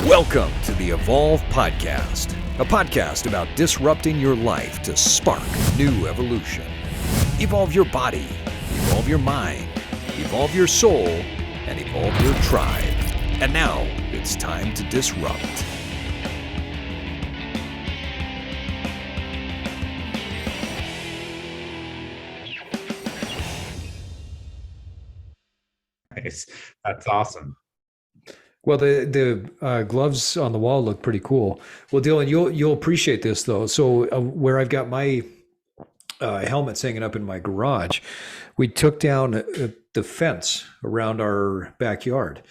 Welcome to the Evolve Podcast, a podcast about disrupting your life to spark new evolution. Evolve your body, evolve your mind, evolve your soul, and evolve your tribe. And now it's time to disrupt. Nice. That's awesome. Well, the gloves on the wall look pretty cool. Well, Dylan, you'll appreciate this though. So where I've got my helmets hanging up in my garage, we took down the fence around our backyard,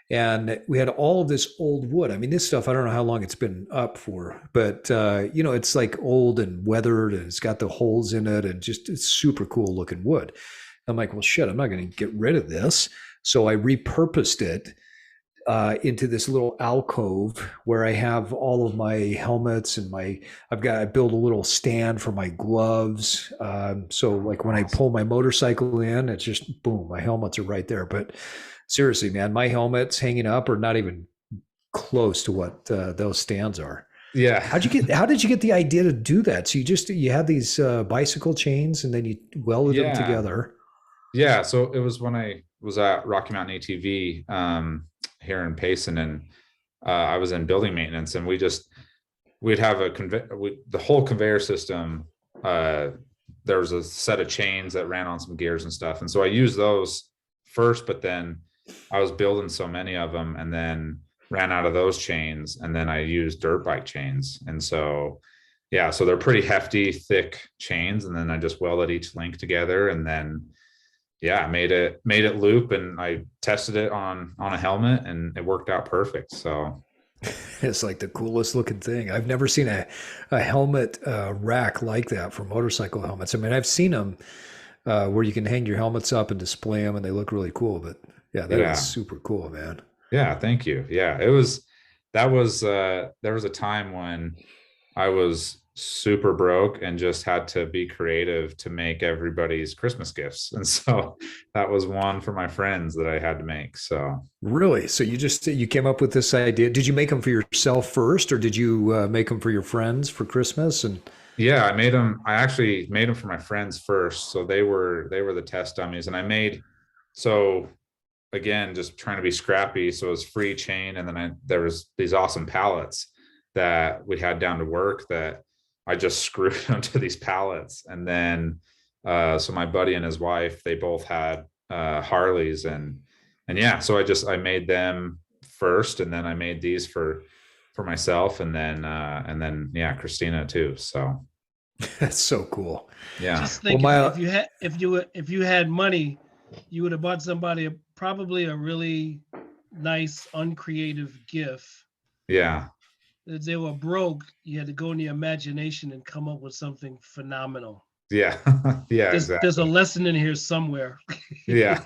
and we had all of this old wood. I mean, this stuff, I don't know how long it's been up for, but it's like old and weathered, and it's got the holes in it, and just it's super cool looking wood. I'm like, well, shit, I'm not going to get rid of this. So I repurposed it into this little alcove where I have all of my helmets and I built a little stand for my gloves. So like when I pull my motorcycle in, it's just boom, my helmets are right there. But seriously, man, my helmets hanging up are not even close to what those stands are. Yeah. How did you get the idea to do that? So you had these bicycle chains and then you welded them together. Yeah. So it was when I was at Rocky Mountain ATV here in Payson, and I was in building maintenance, and we'd have the whole conveyor system. There was a set of chains that ran on some gears and stuff. And so I used those first, but then I was building so many of them and then ran out of those chains. And then I used dirt bike chains. And so, yeah, so they're pretty hefty, thick chains. And then I just welded each link together, and then made it loop, and I tested it on a helmet, and it worked out perfect. So it's like the coolest looking thing. I've never seen a helmet rack like that for motorcycle helmets. I mean, I've seen them where you can hang your helmets up and display them, and they look really cool. But that is super cool, man. Yeah, thank you. Yeah, there was a time when I was super broke and just had to be creative to make everybody's Christmas gifts, and so that was one for my friends that I had to make. So really, so you came up with this idea. Did you make them for yourself first, or did you make them for your friends for Christmas? And yeah, I actually made them for my friends first, so they were the test dummies. And so again, just trying to be scrappy, so it was free chain, and then there was these awesome pallets that we had down to work that I just screwed onto these pallets. And then, so my buddy and his wife, they both had Harleys, and so I made them first, and then I made these for myself, and then Christina too. So that's so cool. Yeah. Just think, if you had money, you would have bought somebody probably a really nice, uncreative gift. Yeah. If they were broke, you had to go in the imagination and come up with something phenomenal. Yeah. Yeah. Exactly. There's a lesson in here somewhere. Yeah.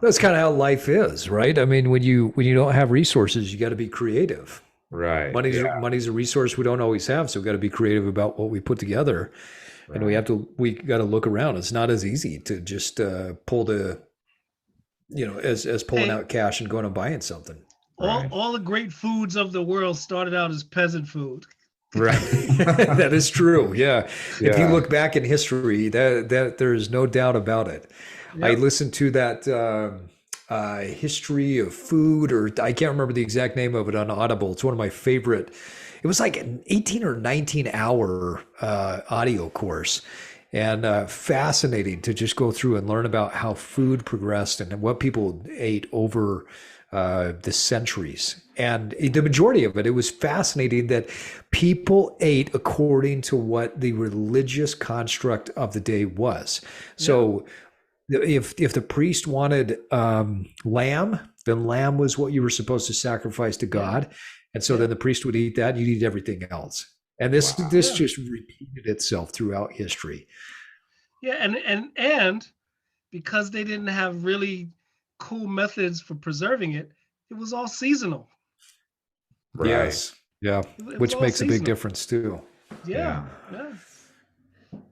That's kind of how life is, right? I mean, when you don't have resources, you got to be creative. Right. Money's a resource we don't always have, so we got to be creative about what we put together. Right. And we got to look around. It's not as easy to just pull as pulling out cash and going and buying something. All the great foods of the world started out as peasant food. Right. That is true. Yeah. If you look back in history, that there is no doubt about it. Yep. I listened to that history of food, or I can't remember the exact name of it, on Audible. It's one of my favorite. It was like an 18 or 19 hour audio course, and fascinating to just go through and learn about how food progressed and what people ate over the centuries. And the majority of it was fascinating that people ate according to what the religious construct of the day was. So if the priest wanted lamb, then lamb was what you were supposed to sacrifice to God. And so then the priest would eat that, and you'd eat everything else. And this just repeated itself throughout history. Yeah, and because they didn't have really cool methods for preserving it, it was all seasonal. Right. Yes. Yeah. Which makes a big difference too. Yeah.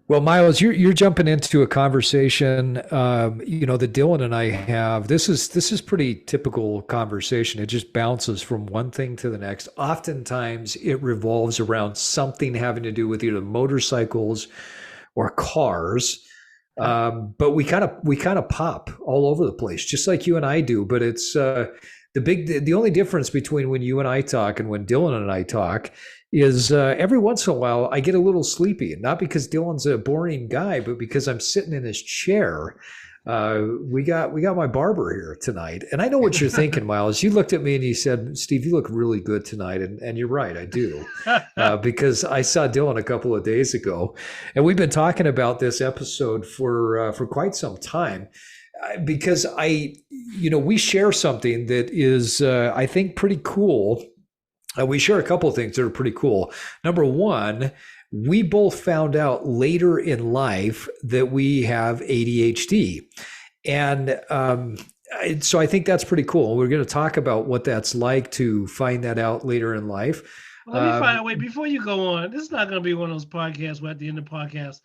Well, Myles, you're jumping into a conversation, that Dylan and I have. This is pretty typical conversation. It just bounces from one thing to the next. Oftentimes, it revolves around something having to do with either motorcycles or cars. But we kind of pop all over the place, just like you and I do. But it's the only difference between when you and I talk and when Dylan and I talk is every once in a while I get a little sleepy, not because Dylan's a boring guy, but because I'm sitting in this chair. We got my barber here tonight, and I know what you're thinking, Myles. You looked at me and you said, "Steve, you look really good tonight," and you're right, I do, because I saw Dylan a couple of days ago, and we've been talking about this episode for quite some time. Because we share something that is, I think, pretty cool. We share a couple of things that are pretty cool. Number one, we both found out later in life that we have ADHD. And so I think that's pretty cool. We're going to talk about what that's like to find that out later in life. Let me find out. Wait, before you go on, this is not going to be one of those podcasts where at the end of the podcast,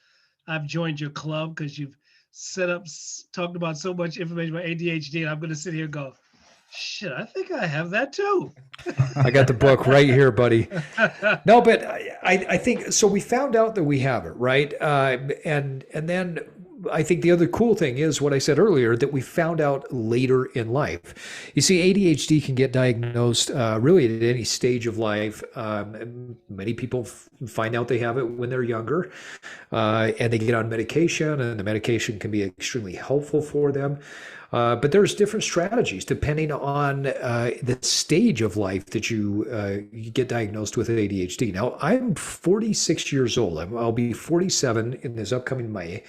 I've joined your club because you've talked about so much information about ADHD, and I'm going to sit here and go, shit, I think I have that too. I got the book right here, buddy. No, but I think so. We found out that we have it, right? And then I think the other cool thing is what I said earlier, that we found out later in life. You see, ADHD can get diagnosed really at any stage of life. Many people find out they have it when they're younger, and they get on medication, and the medication can be extremely helpful for them. But there's different strategies depending on the stage of life that you get diagnosed with ADHD. Now, I'm 46 years old. I'll be 47 in this upcoming May.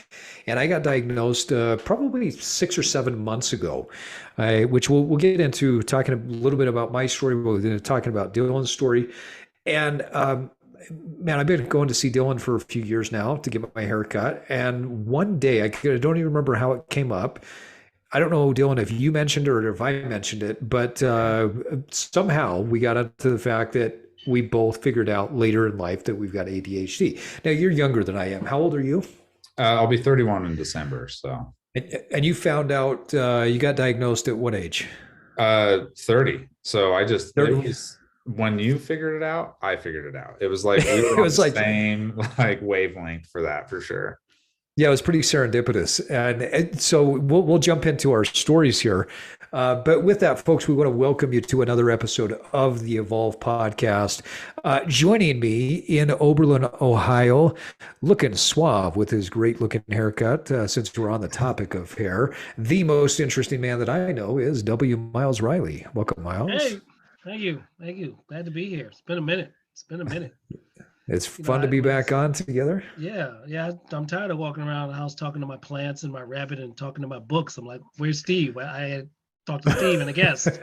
And I got diagnosed probably 6 or 7 months ago, which we'll get into talking a little bit about my story. We'll get into talking about Dylan's story. And man, I've been going to see Dylan for a few years now to get my hair cut. And one day, I don't even remember how it came up. I don't know, Dylan, if you mentioned it or if I mentioned it, but somehow we got into the fact that we both figured out later in life that we've got ADHD. Now, you're younger than I am. How old are you? I'll be 31 in December. So, and you found out you got diagnosed at what age? 30. So I just 30. When you figured it out, I figured it out. It was like we were on the same wavelength for that, for sure. Yeah, it was pretty serendipitous. And so we'll jump into our stories here. But with that, folks, we want to welcome you to another episode of the Evolve podcast. Joining me in Oberlin, Ohio, looking suave with his great looking haircut, since we're on the topic of hair, the most interesting man that I know is W. Myles Riley. Welcome, Myles. Hey, thank you. Glad to be here. It's been a minute. It's fun to be back on together. Yeah. I'm tired of walking around the house talking to my plants and my rabbit and talking to my books. I'm like, where's Steve? I had talked to Steve and a guest.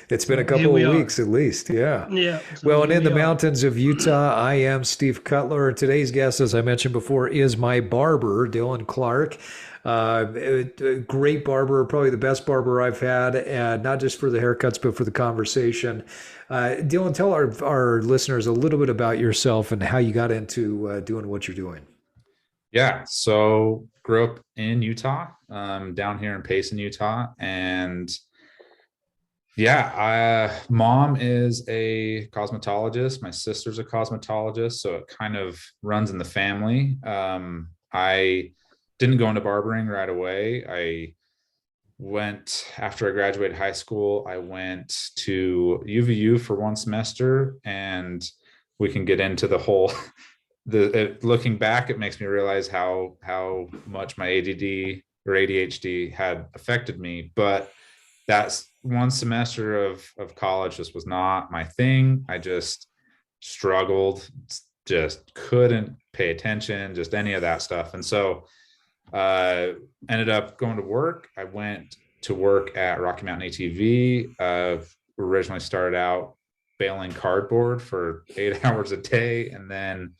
It's been a couple of weeks at least. Yeah. Yeah. So well, and in the mountains of Utah, I am Steve Cutler. Today's guest, as I mentioned before, is my barber, Dylan Clark. A great barber, probably the best barber I've had, and not just for the haircuts, but for the conversation. Dylan, tell our listeners a little bit about yourself and how you got into doing what you're doing. Yeah, so grew up in Utah, down here in Payson, Utah, and mom is a cosmetologist. My sister's a cosmetologist, so it kind of runs in the family. I didn't go into barbering right away. After I graduated high school, I went to UVU for one semester, and we can get into the whole, looking back, it makes me realize how much my ADD or ADHD had affected me. But that's one semester of college just was not my thing. I just struggled, just couldn't pay attention, just any of that stuff. And so ended up going to work. I went to work at Rocky Mountain ATV. Originally started out baling cardboard for 8 hours a day, and then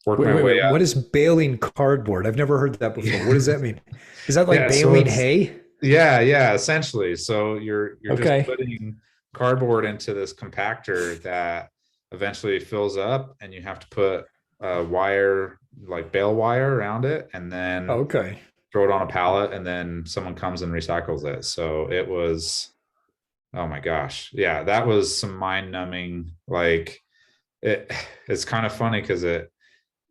worked my way up. What is baling cardboard? I've never heard that before. What does that mean? Is that like baling hay? Yeah, essentially. So you're just putting cardboard into this compactor that eventually fills up, and you have to put wire like bale wire around it, and then Okay. throw it on a pallet, and then someone comes and recycles it. So it was, oh my gosh. Yeah, that was some mind numbing. Like it's kind of funny because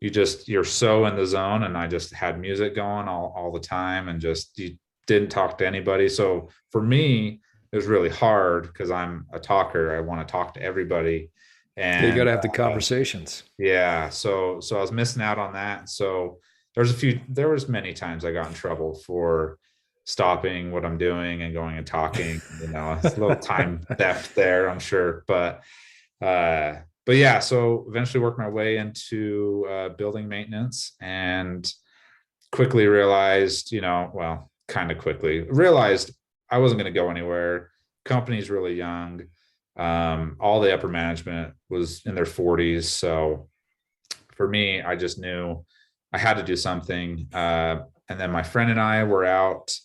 you're so in the zone, and I just had music going all the time, and just you didn't talk to anybody. So for me, it was really hard because I'm a talker. I want to talk to everybody. You got And to have the conversations. yeah, so I was missing out on that. So there was many times I got in trouble for stopping what I'm doing and going and talking. It's a little time theft there, I'm sure. But yeah, so eventually worked my way into building maintenance, and quickly realized, well, kind of quickly realized I wasn't going to go anywhere. Company's really young. All the upper management was in their 40s. So for me, I just knew I had to do something. And then my friend and I were out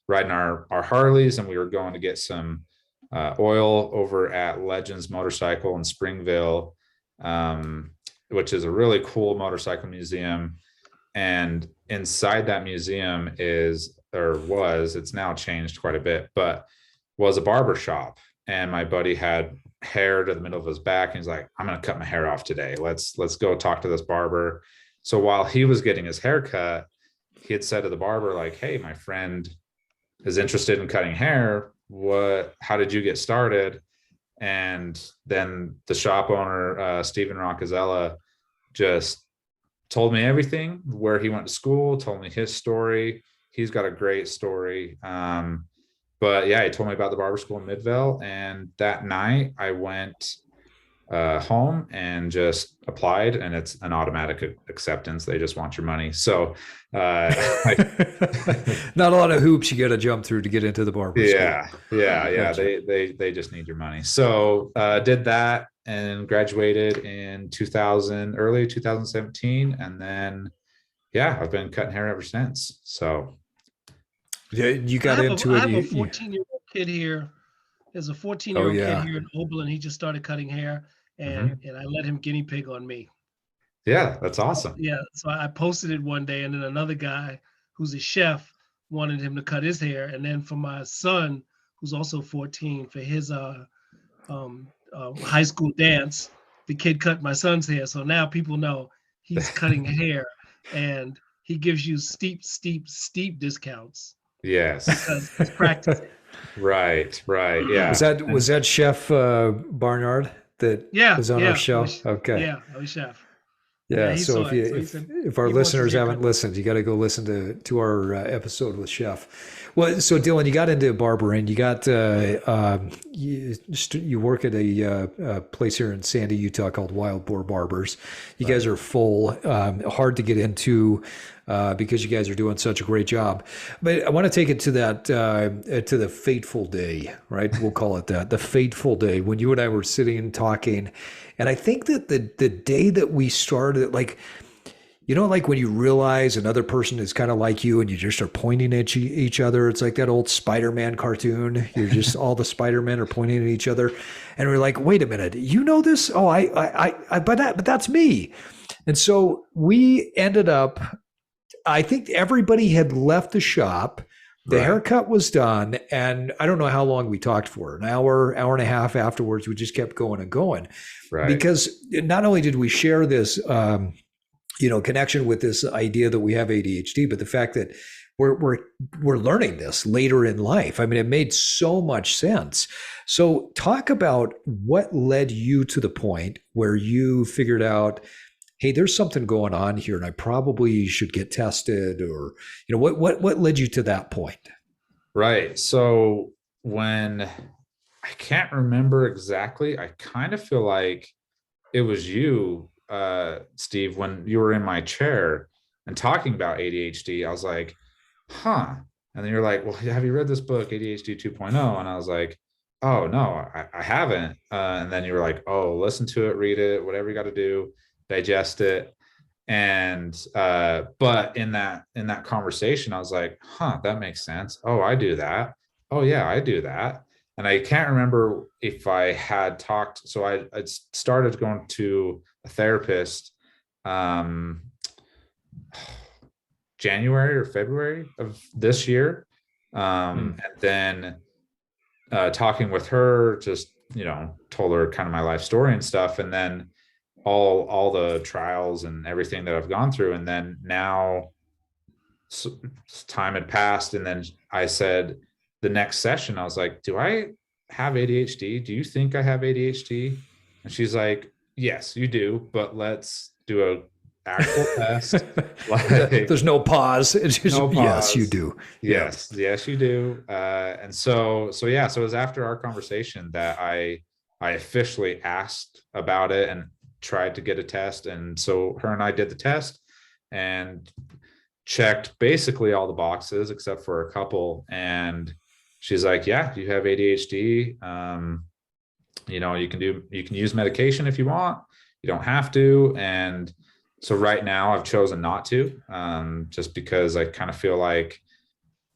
riding our Harleys, and we were going to get some oil over at Legends Motorcycle in Springville, which is a really cool motorcycle museum. And inside that museum it's now changed quite a bit, but was a barber shop. And my buddy had hair to the middle of his back, and he's like, I'm going to cut my hair off today. Let's go talk to this barber. So while he was getting his hair cut, he had said to the barber, like, hey, my friend is interested in cutting hair. How did you get started? And then the shop owner, Steven Roccazella, just told me everything, where he went to school, told me his story. He's got a great story. But yeah, he told me about the barber school in Midvale. And that night I went home and just applied, and it's an automatic acceptance. They just want your money. So not a lot of hoops you got to jump through to get into the barber school. Yeah. Gotcha. They just need your money. So did that and graduated in early 2017. And then, yeah, I've been cutting hair ever since. So yeah, you got into I it. have a 14-year-old kid here. There's a 14-year-old kid here in Oberlin. He just started cutting hair, and I let him guinea pig on me. Yeah, that's awesome. Yeah, so I posted it one day, and then another guy who's a chef wanted him to cut his hair. And then for my son, who's also 14, for his high school dance, the kid cut my son's hair. So now people know he's cutting hair, and he gives you steep discounts. Yes. Because he's practicing. Right. Yeah. Was that Chef Barnard that was on our show? Okay. Yeah, I was Chef. Yeah, so if our listeners haven't listened, you got to go listen to our episode with Chef. Well, so Dylan, you got into barbering. You got you work at a place here in Sandy, Utah called Wild Boar Barbers. You guys are full, hard to get into because you guys are doing such a great job. But I want to take it to that to the fateful day, right? We'll call it that, the fateful day when you and I were sitting and talking. And I think that the day that we started, like when you realize another person is kind of like you and you just are pointing at each other, it's like that old Spider-Man cartoon. You're just, all the Spider-Men are pointing at each other. And we're like, wait a minute, you know this? Oh, but that's me. And so we ended up, I think everybody had left the shop. The haircut was done, and I don't know how long we talked for, an hour and a half afterwards. We just kept going and going, because not only did we share this, connection with this idea that we have ADHD, but the fact that we're learning this later in life. I mean, it made so much sense. So talk about what led you to the point where you figured out, hey, there's something going on here, and I probably should get tested, or, what led you to that point? Right. So when I can't remember exactly, I kind of feel like it was you, Steve, when you were in my chair and talking about ADHD. I was like, huh. And then you're like, well, have you read this book, ADHD 2.0? And I was like, oh, no, I haven't. And then you were like, oh, listen to it, read it, whatever you got to do, digest it. And but in that conversation, I was like, huh, that makes sense. Oh, I do that. Oh yeah, I do that. And I can't remember if I had talked. So I started going to a therapist January or February of this year. And then talking with her, just, told her kind of my life story and stuff. And then all the trials and everything that I've gone through. And then now time had passed. And then I said, the next session, I was like, do I have ADHD? Do you think I have ADHD? And she's like, yes, you do, but let's do a actual test. There's no pause. It's just, no pause. Yes, you do. Yes, you do. And so it was after our conversation that I officially asked about it and tried to get a test. And so her and I did the test and checked basically all the boxes except for a couple. And she's like, yeah, you have ADHD. You can use medication if you want. You don't have to. And so right now I've chosen not to, just because I kind of feel like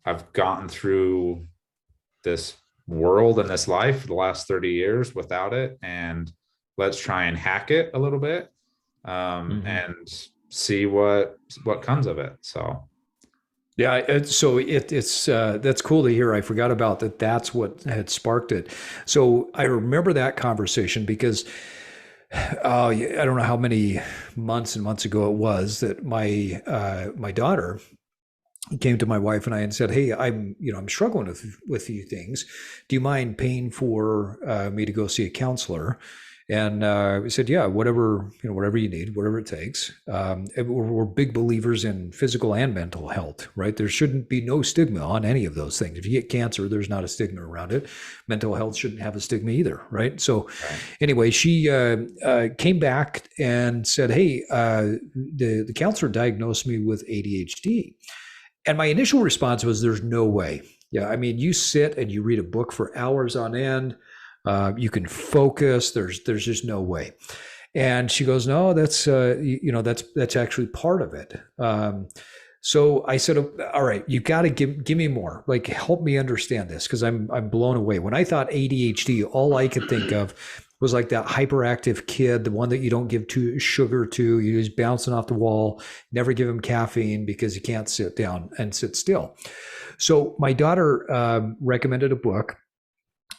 I've gotten through this world and this life for the last 30 years without it. And let's try and hack it a little bit, and see what comes of it. So. Yeah, it's that's cool to hear. I forgot about that. That's what had sparked it. So I remember that conversation because I don't know how many months and months ago it was that my daughter came to my wife and I and said, "Hey, I'm struggling with a few things. Do you mind paying for me to go see a counselor?" And we said, yeah, whatever you need, whatever it takes. We're big believers in physical and mental health, right? There shouldn't be no stigma on any of those things. If you get cancer, there's not a stigma around it. Mental health shouldn't have a stigma either, right? So anyway, she came back and said, hey, the counselor diagnosed me with ADHD. And my initial response was, there's no way. Yeah, I mean, you sit and you read a book for hours on end. You can focus. There's just no way. And she goes, no, that's actually part of it. So I said, all right, you got to give me more, like, help me understand this. Cause I'm blown away. When I thought ADHD, all I could think of was like that hyperactive kid, the one that you don't give too sugar to, you just bouncing off the wall, never give him caffeine because he can't sit down and sit still. So my daughter recommended a book.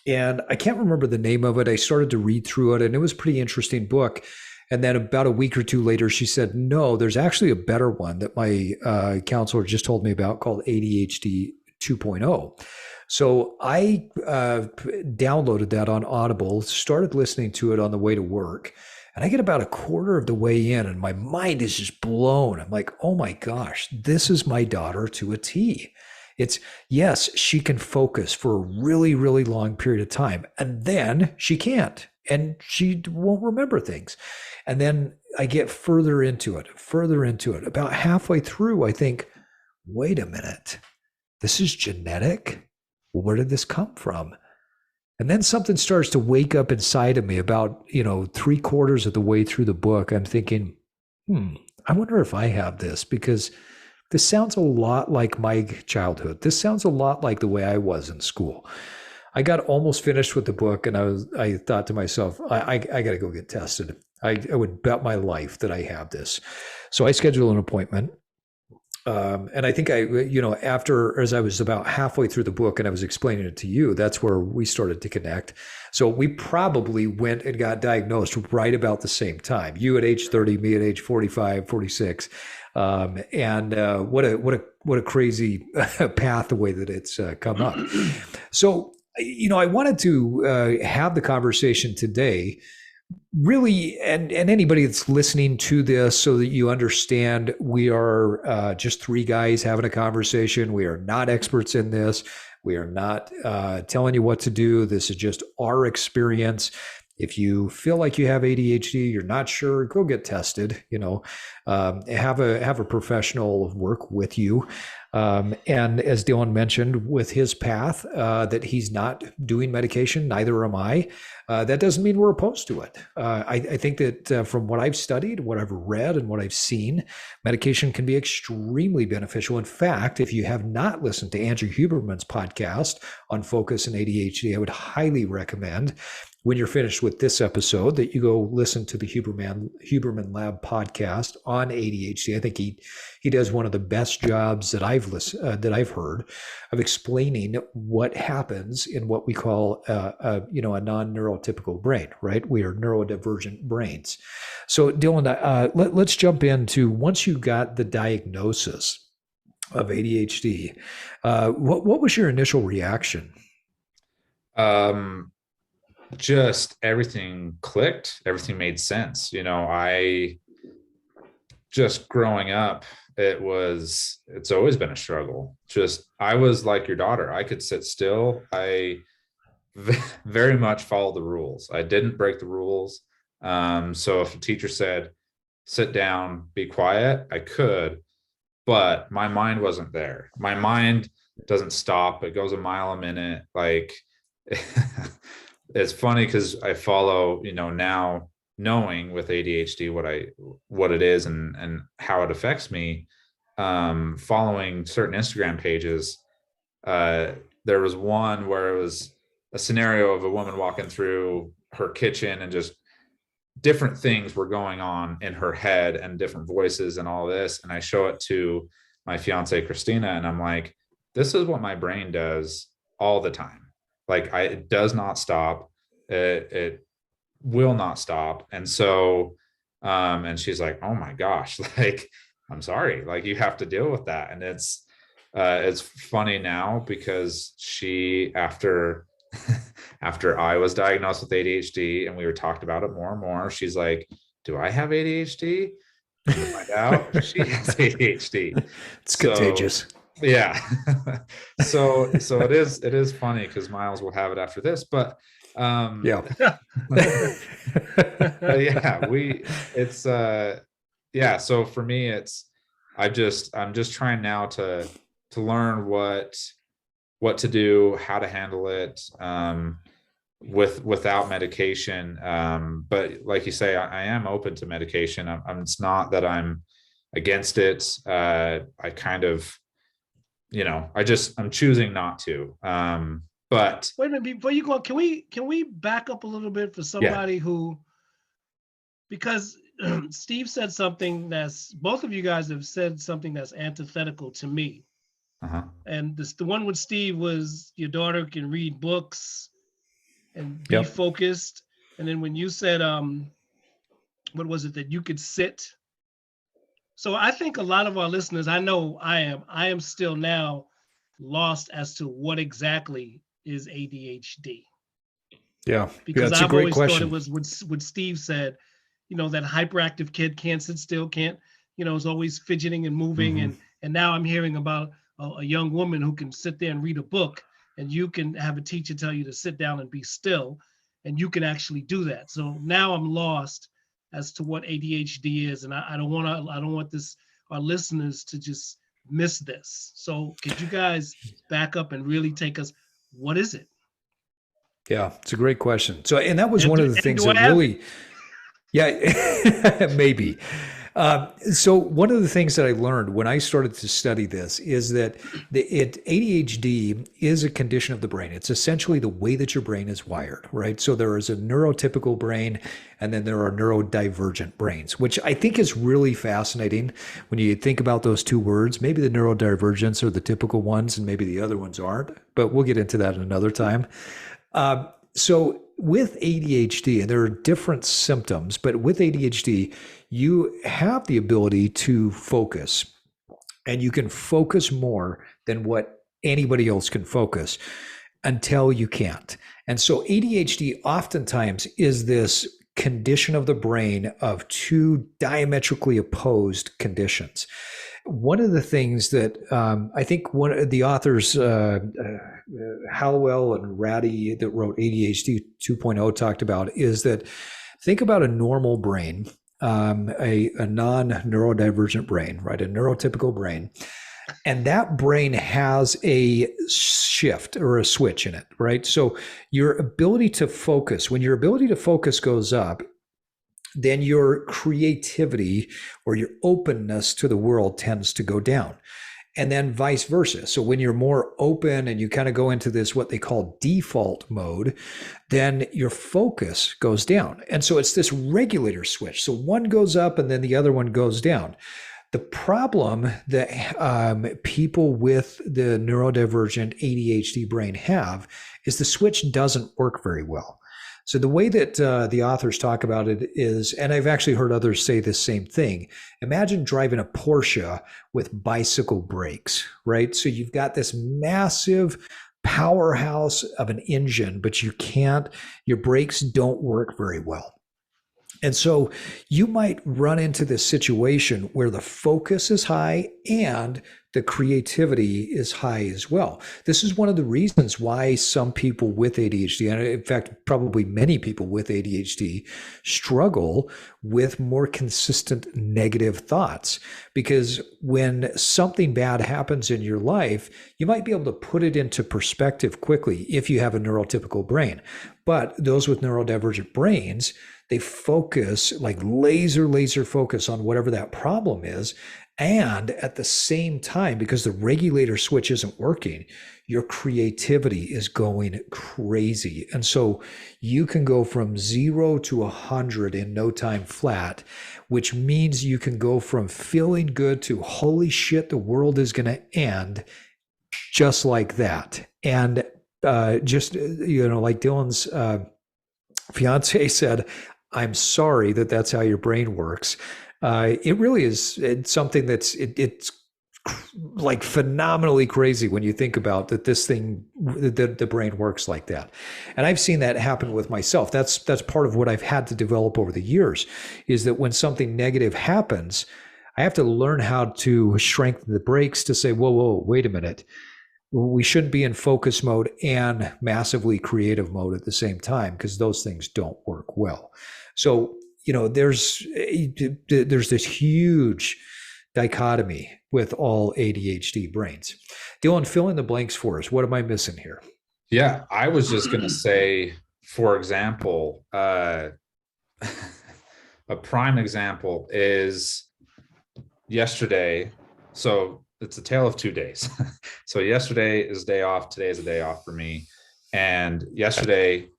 And I can't remember the name of it. I started to read through it and it was a pretty interesting book. And then about a week or two later, she said, no, there's actually a better one that my counselor just told me about called ADHD 2.0. So I downloaded that on Audible, started listening to it on the way to work. And I get about a quarter of the way in and my mind is just blown. I'm like, oh my gosh, this is my daughter to a T. It's, yes, she can focus for a really, really long period of time, and then she can't, and she won't remember things. And then I get further into it. About halfway through, I think, wait a minute, this is genetic? Where did this come from? And then something starts to wake up inside of me about, 3/4 of the way through the book. I'm thinking, I wonder if I have this, because this sounds a lot like my childhood. This sounds a lot like the way I was in school. I got almost finished with the book and I thought to myself, I got to go get tested. I would bet my life that I have this. So I scheduled an appointment. And I think after, as I was about halfway through the book and I was explaining it to you, that's where we started to connect. So we probably went and got diagnosed right about the same time. You at age 30, me at age 45, 46. And what a crazy path, the way that it's come up. So, I wanted to have the conversation today, really, and anybody that's listening to this, so that you understand we are just three guys having a conversation. We are not experts in this. We are not telling you what to do. This is just our experience. If you feel like you have ADHD, you're not sure, go get tested, have a professional work with you. And as Dylan mentioned with his path, that he's not doing medication, neither am I. That doesn't mean we're opposed to it. I think that from what I've studied, what I've read, and what I've seen, medication can be extremely beneficial. In fact, if you have not listened to Andrew Huberman's podcast on focus and ADHD, I would highly recommend. when you're finished with this episode, that you go listen to the Huberman Lab podcast on ADHD. I think he does one of the best jobs that I've heard of explaining what happens in what we call a non-neurotypical brain, right? We are neurodivergent brains. So Dylan, let's jump into, once you got the diagnosis of ADHD, what was your initial reaction? Just everything clicked, everything made sense. I just growing up, it's always been a struggle. I was like your daughter. I could sit still. I very much followed the rules. I didn't break the rules. So if a teacher said, sit down, be quiet, I could, but my mind wasn't there. My mind doesn't stop. It goes a mile a minute. Like, it's funny because I follow, now knowing with ADHD what it is and how it affects me, following certain Instagram pages. There was one where it was a scenario of a woman walking through her kitchen and just different things were going on in her head and different voices and all this. And I show it to my fiance, Christina, and I'm like, this is what my brain does all the time. Like, it does not stop. It will not stop. And so, and she's like, oh my gosh, like, I'm sorry, like, you have to deal with that. And it's funny now because after I was diagnosed with ADHD and we were talked about it more and more, she's like, do I have ADHD? And to find out she has ADHD. It's contagious. Yeah. so it is funny because Myles will have it after this, but yeah. So for me, I'm just trying now to learn what to do, how to handle it, without medication. But like you say, I am open to medication. It's not that I'm against it. I kind of, I'm choosing not to. But wait a minute, before you go, can we back up a little bit for somebody who, because Steve said something both of you guys have said something that's antithetical to me. Uh-huh. And the one with Steve was your daughter can read books and be focused. And then when you said, what was it, that you could sit? So I think a lot of our listeners, I know I am still now lost as to what exactly is ADHD. Yeah, because that's a great question. Thought it was what Steve said, that hyperactive kid can't sit still, is always fidgeting and moving. Mm-hmm. And now I'm hearing about a young woman who can sit there and read a book, and you can have a teacher tell you to sit down and be still, and you can actually do that. So now I'm lost as to what ADHD is, and I don't want our listeners to just miss this. So could you guys back up and really take us, what is it? Yeah, it's a great question. So, and that was one of the things that really, maybe. So one of the things that I learned when I started to study this is that ADHD is a condition of the brain. It's essentially the way that your brain is wired, right? So there is a neurotypical brain, and then there are neurodivergent brains, which I think is really fascinating when you think about those two words. Maybe the neurodivergents are the typical ones, and maybe the other ones aren't, but we'll get into that another time. So with ADHD, and there are different symptoms, but with ADHD, you have the ability to focus, and you can focus more than what anybody else can focus until you can't. And so ADHD oftentimes is this condition of the brain of two diametrically opposed conditions. One of the things that I think one of the authors, Hallowell and Ratty, that wrote ADHD 2.0, talked about is that think about a normal brain, a non-neurodivergent brain, right? A neurotypical brain. And that brain has a shift or a switch in it, right? So your ability to focus, when your ability to focus goes up, then your creativity or your openness to the world tends to go down. and then vice versa. So when you're more open and you kind of go into this, what they call default mode, then your focus goes down. And so it's this regulator switch. So one goes up and then the other one goes down. The problem that people with the neurodivergent ADHD brain have is the switch doesn't work very well. So the way that the authors talk about it is, and I've actually heard others say the same thing, imagine driving a Porsche with bicycle brakes, right? So you've got this massive powerhouse of an engine, but your brakes don't work very well. And so you might run into this situation where the focus is high and the creativity is high as well. This is one of the reasons why some people with ADHD, and in fact, probably many people with ADHD, struggle with more consistent negative thoughts. Because when something bad happens in your life, you might be able to put it into perspective quickly if you have a neurotypical brain. But those with neurodivergent brains, they focus like laser focus on whatever that problem is. And at the same time, because the regulator switch isn't working, your creativity is going crazy. And so you can go from 0 to 100 in no time flat, which means you can go from feeling good to holy shit, the world is going to end just like that. And like Dylan's fiance said, I'm sorry that that's how your brain works. It really is. It's something it's like phenomenally crazy when you think about that this thing, the brain works like that. And I've seen that happen with myself. That's part of what I've had to develop over the years, is that when something negative happens, I have to learn how to strengthen the brakes to say, whoa, wait a minute. We shouldn't be in focus mode and massively creative mode at the same time, because those things don't work well. So, there's this huge dichotomy with all ADHD brains. Dylan, fill in the blanks for us. What am I missing here? Yeah, I was just going to say, for example, a prime example is yesterday. So it's a tale of 2 days. So yesterday is day off. Today is a day off for me. And yesterday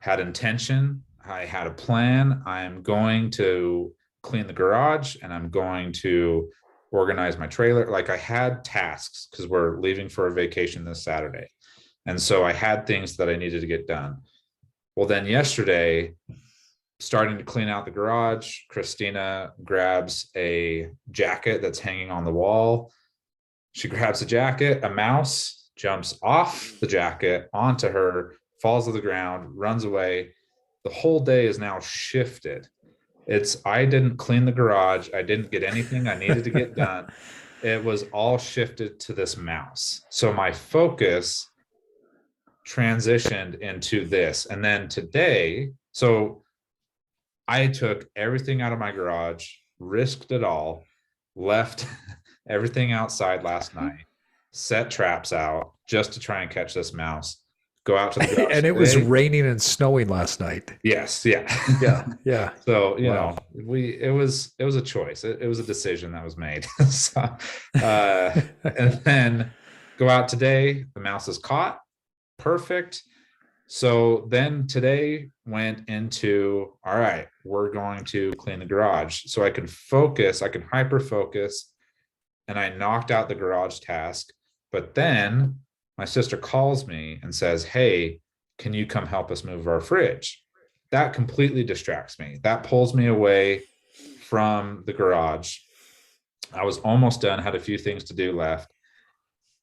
had intention. I had a plan. I'm going to clean the garage and I'm going to organize my trailer. Like, I had tasks because we're leaving for a vacation this Saturday. And so I had things that I needed to get done. Well, then yesterday, starting to clean out the garage, Christina grabs a jacket that's hanging on the wall. She grabs the jacket, a mouse jumps off the jacket onto her, falls to the ground, runs away. The whole day is now shifted. I didn't clean the garage. I didn't get anything I needed to get done. It was all shifted to this mouse. So my focus transitioned into this. And then today, so I took everything out of my garage, risked it all, left everything outside last night, set traps out just to try and catch this mouse. Go out to the garage and it was raining and snowing last night. Yes. Yeah. Yeah. So, it was a choice. It was a decision that was made. So, and then go out today, the mouse is caught. Perfect. So then today went into, all right, we're going to clean the garage so I can focus, I can hyper focus. And I knocked out the garage task. But then my sister calls me and says, hey, can you come help us move our fridge? That completely distracts me. That pulls me away from the garage. I was almost done, had a few things to do left.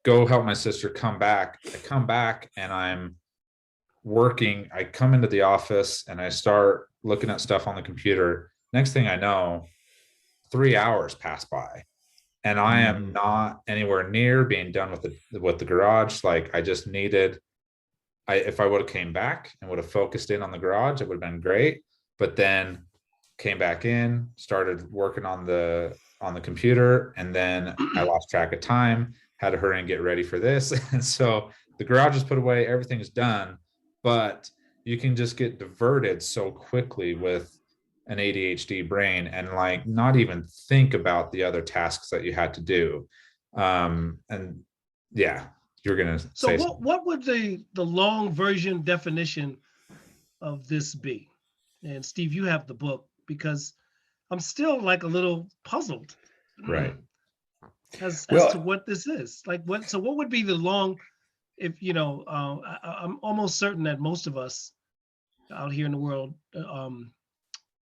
Go help my sister, come back. I come back and I'm working. I come into the office and I start looking at stuff on the computer. Next thing I know, 3 hours pass by. And I am not anywhere near being done with the garage. Like, I just needed, if I would have came back and would have focused in on the garage, it would have been great. But then came back in, started working on the computer, and then I lost track of time, had to hurry and get ready for this. And so the garage is put away, everything's done, but you can just get diverted so quickly with an ADHD brain and like not even think about the other tasks that you had to do. And yeah, you're gonna So say what would the long version definition of this be? And Steve, you have the book, because I'm still like a little puzzled right. as to Well, what this is. Like what would be the long, if I'm almost certain that most of us out here in the world,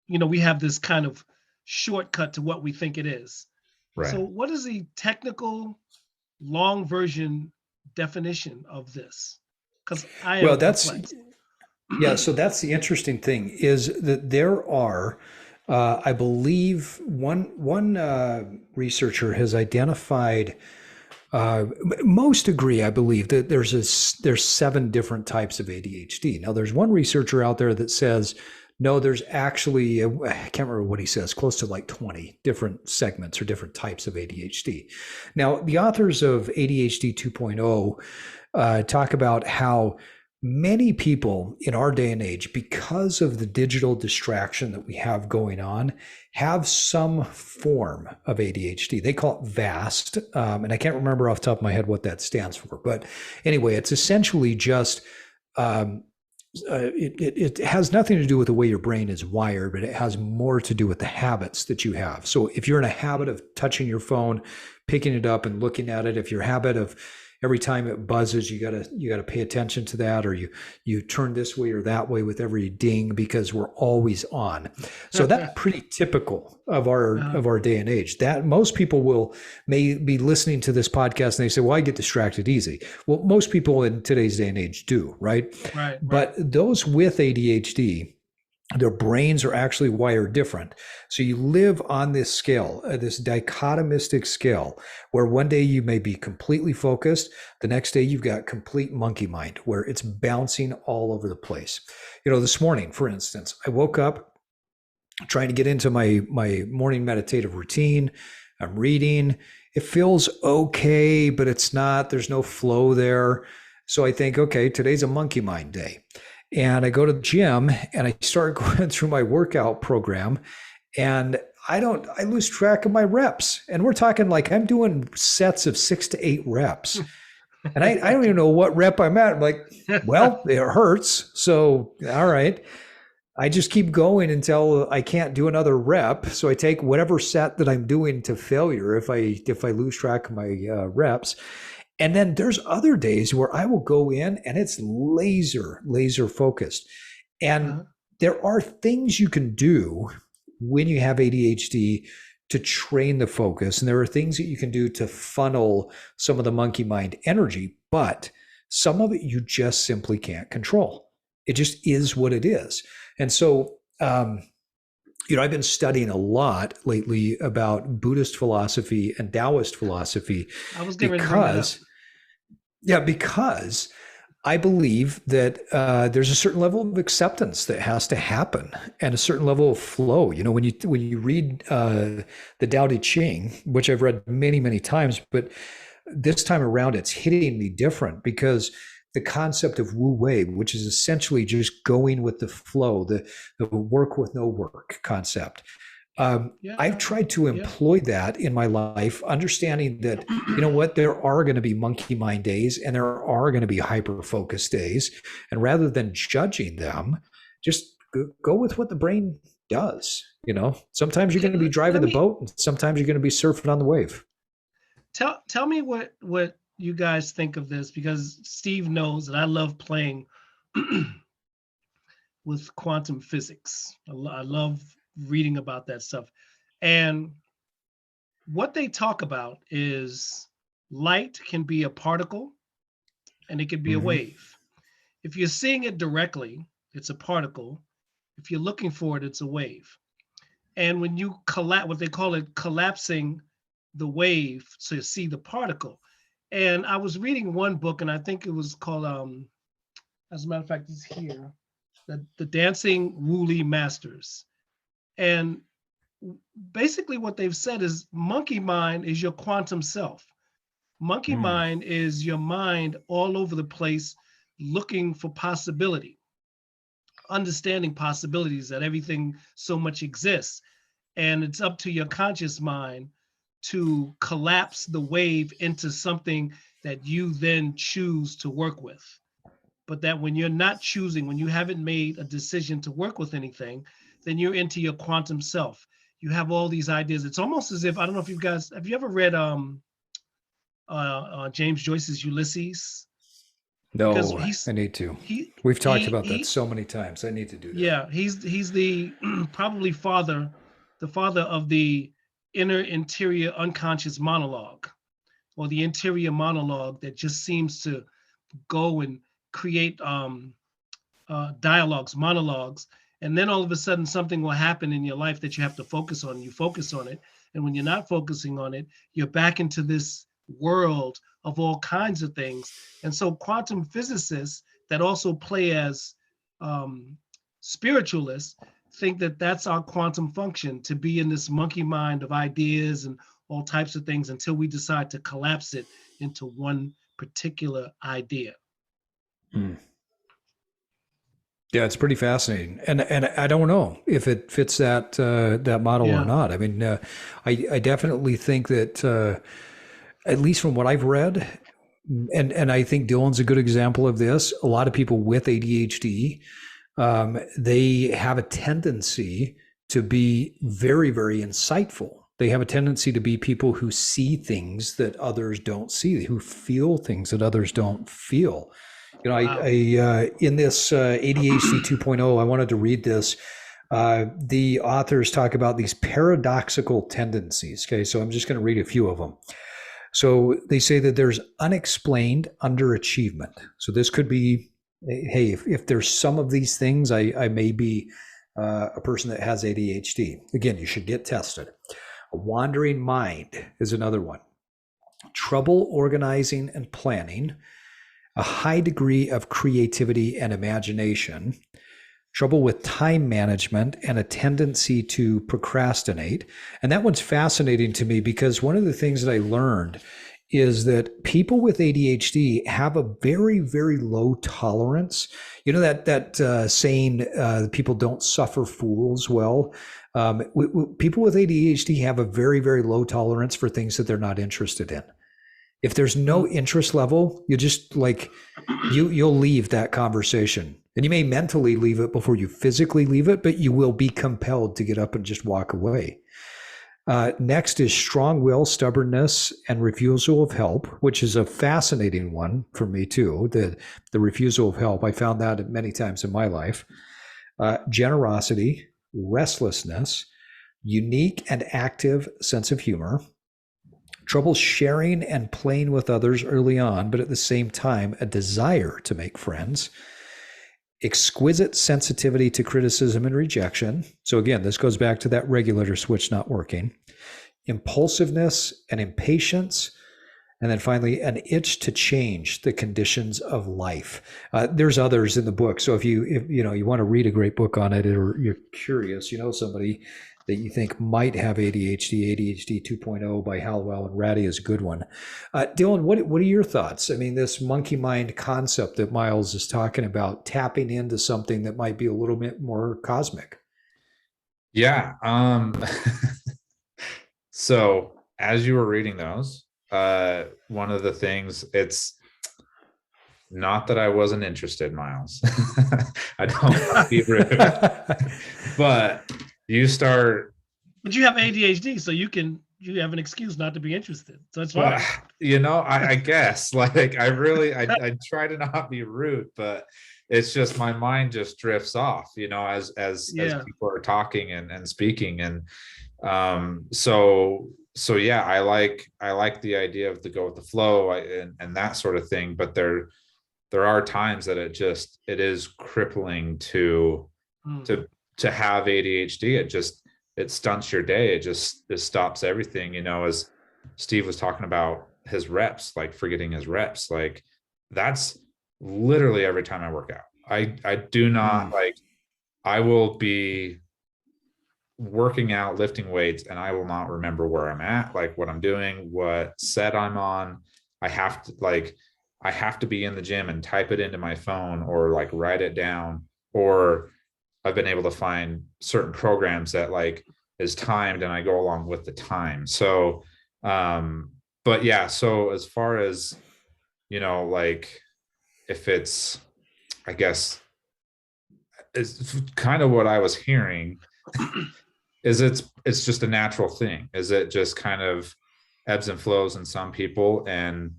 we have this kind of shortcut to what we think it is. Right. So what is the technical long version definition of this? Because I well, am perplexed. yeah. So that's the interesting thing, is that there are, I believe, one researcher has identified. Most agree, I believe, that there's 7 different types of ADHD. Now, there's one researcher out there that says, no, there's actually, I can't remember what he says, close to like 20 different segments or different types of ADHD. Now, the authors of ADHD 2.0 talk about how many people in our day and age, because of the digital distraction that we have going on, have some form of ADHD. They call it VAST, and I can't remember off the top of my head what that stands for. But anyway, it's essentially just it has nothing to do with the way your brain is wired, but it has more to do with the habits that you have. So if you're in a habit of touching your phone, picking it up and looking at it, if your habit of every time it buzzes, you gotta pay attention to that, or you turn this way or that way with every ding, because we're always on. So that's pretty typical of our day and age. That most people may be listening to this podcast and they say, "Well, I get distracted easy." Well, most people in today's day and age do, right? Right. But those with ADHD, their brains are actually wired different. So you live on this scale, this dichotomistic scale, where one day you may be completely focused. The next day you've got complete monkey mind, where it's bouncing all over the place. This morning, for instance, I woke up trying to get into my morning meditative routine. I'm reading. It feels okay, but it's not. There's no flow there. So I think, okay, today's a monkey mind day. And I go to the gym and I start going through my workout program, and I lose track of my reps. And we're talking like I'm doing sets of 6 to 8 reps. And I don't even know what rep I'm at. I'm like, well, it hurts. So, all right. I just keep going until I can't do another rep. So I take whatever set that I'm doing to failure if I lose track of my reps. And then there's other days where I will go in and it's laser focused. And there are things you can do when you have ADHD to train the focus. And there are things that you can do to funnel some of the monkey mind energy, but some of it you just simply can't control. It just is what it is. And so, I've been studying a lot lately about Buddhist philosophy and Taoist philosophy. I was getting ready to bring that up. Because I believe that there's a certain level of acceptance that has to happen, and a certain level of flow. When you read the Tao Te Ching, which I've read many, many times, but this time around it's hitting me different, because the concept of Wu Wei, which is essentially just going with the flow, the work with no work concept. I've tried to employ that in my life, understanding that, there are going to be monkey mind days and there are going to be hyper focused days. And rather than judging them, just go with what the brain does. Sometimes you're going to be driving the boat and sometimes you're going to be surfing on the wave. Tell me what you guys think of this, because Steve knows that I love playing with quantum physics. I love reading about that stuff. And what they talk about is light can be a particle and it can be a wave. If you're seeing it directly, it's a particle. If you're looking for it, it's a wave. And when you collapse, what they call it, collapsing the wave, so you see the particle. And I was reading one book, and I think it was called, as a matter of fact, it's here, the Dancing Woolly Masters. And basically what they've said is monkey mind is your quantum self. Monkey mind is your mind all over the place, looking for possibility, understanding possibilities, that everything so much exists. And it's up to your conscious mind to collapse the wave into something that you then choose to work with. But that when you're not choosing, when you haven't made a decision to work with anything, then you're into your quantum self. You have all these ideas. It's almost as if, I don't know if you guys, have you ever read James Joyce's Ulysses? No, I need to. We've talked about that so many times. I need to do that. Yeah, he's the probably the father of the interior unconscious monologue, or the interior monologue that just seems to go and create dialogues, monologues, and then all of a sudden something will happen in your life that you have to focus on. You focus on it, and when you're not focusing on it, you're back into this world of all kinds of things. And so quantum physicists that also play as spiritualists think that that's our quantum function, to be in this monkey mind of ideas and all types of things until we decide to collapse it into one particular idea. Yeah, it's pretty fascinating, and I don't know if it fits that model or not. I mean, I definitely think that at least from what I've read, and I think Dylan's a good example of this. A lot of people with ADHD, they have a tendency to be very, very insightful. They have a tendency to be people who see things that others don't see, who feel things that others don't feel. You know, wow. I in this ADHD 2.0, I wanted to read this. The authors talk about these paradoxical tendencies. Okay, so I'm just going to read a few of them. So they say that there's unexplained underachievement. So this could be, hey, if there's some of these things, I may be a person that has ADHD. Again, you should get tested. A wandering mind is another one. Trouble organizing and planning. A high degree of creativity and imagination, trouble with time management, and a tendency to procrastinate. And that one's fascinating to me because one of the things that I learned is that people with ADHD have a very, very low tolerance. You know, that saying, people don't suffer fools. Well, people with ADHD have a very, very low tolerance for things that they're not interested in. If there's no interest level, you just you'll leave that conversation, and you may mentally leave it before you physically leave it, but you will be compelled to get up and just walk away. Next is strong will, stubbornness, and refusal of help, which is a fascinating one for me too. The refusal of help, I found that many times in my life. Generosity, restlessness, unique and active sense of humor. Trouble sharing and playing with others early on, but at the same time, a desire to make friends. Exquisite sensitivity to criticism and rejection. So again, this goes back to that regulator switch not working. Impulsiveness and impatience. And then finally, an itch to change the conditions of life. There's others in the book. So if you want to read a great book on it, or you're curious, somebody that you think might have ADHD 2.0 by Hallowell and Ratty is a good one. Dylan, what are your thoughts? I mean, this monkey mind concept that Myles is talking about, tapping into something that might be a little bit more cosmic. Yeah. So as you were reading those, one of the things, it's not that I wasn't interested, Myles. I don't want to be rude, but you start. But you have ADHD, so you have an excuse not to be interested. So it's fine. I guess I try to not be rude, but it's just my mind just drifts off, as people are talking and speaking. And so yeah, I like the idea of the go with the flow and that sort of thing. But there are times that it is crippling to have ADHD. It stunts your day. It stops everything, as Steve was talking about his reps, forgetting his reps. That's literally every time I work out. I do not I will be working out, lifting weights, and I will not remember where I'm at, what I'm doing, what set I'm on. I have to be in the gym and type it into my phone or write it down, or I've been able to find certain programs that is timed and I go along with the time. So But yeah, so as far as, like if it's, I guess, it's kind of what I was hearing is it's just a natural thing. Is it just kind of ebbs and flows in some people, and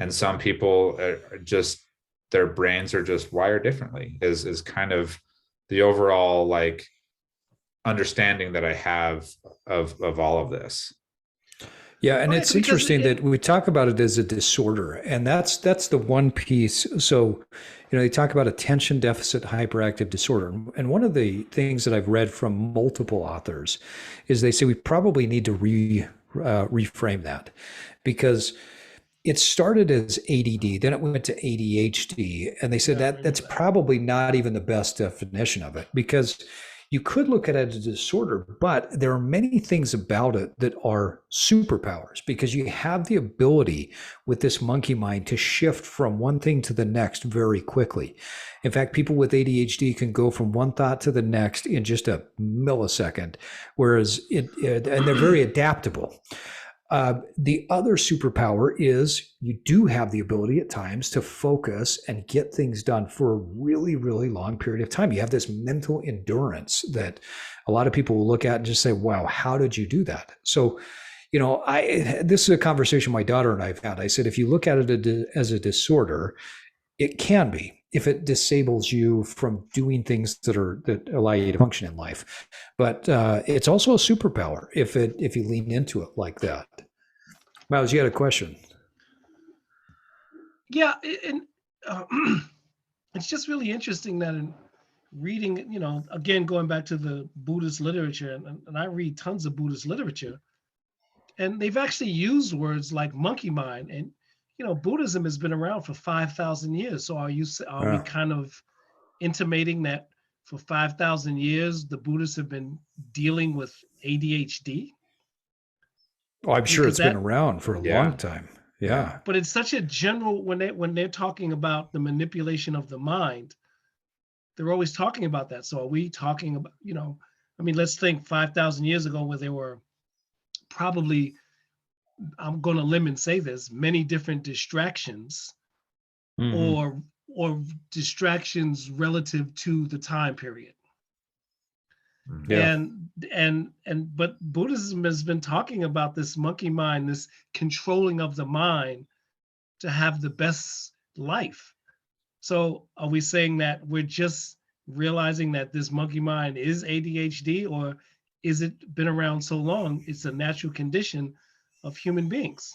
some people are just, their brains are just wired differently, is kind of the overall like understanding that I have of all of this. Yeah, and it's interesting that we talk about it as a disorder, and that's the one piece. So, they talk about attention deficit hyperactive disorder, and one of the things that I've read from multiple authors is they say we probably need to reframe that, because it started as ADD, then it went to ADHD, and they said that's probably not even the best definition of it, because you could look at it as a disorder, but there are many things about it that are superpowers, because you have the ability with this monkey mind to shift from one thing to the next very quickly. In fact, people with ADHD can go from one thought to the next in just a millisecond, whereas and they're very adaptable. The other superpower is you do have the ability at times to focus and get things done for a really, really long period of time. You have this mental endurance that a lot of people will look at and just say, wow, how did you do that? So, this is a conversation my daughter and I've had. I said, if you look at it as a disorder, it can be, if it disables you from doing things that allow you to function in life. But it's also a superpower if you lean into it like that. Myles, you had a question. Yeah, and it's just really interesting that in reading, again, going back to the Buddhist literature, and I read tons of Buddhist literature, and they've actually used words like monkey mind, and Buddhism has been around for 5,000 years. So are we kind of intimating that for 5,000 years the Buddhists have been dealing with ADHD? Oh, I'm sure it's been around for a long time. Yeah. But it's such a general, when they're talking about the manipulation of the mind, they're always talking about that. So are we talking about, let's think 5,000 years ago, where there were probably, I'm going to limit and say this, many different distractions, or distractions relative to the time period. Yeah. But Buddhism has been talking about this monkey mind, this controlling of the mind to have the best life. So are we saying that we're just realizing that this monkey mind is ADHD, or is it been around so long it's a natural condition of human beings?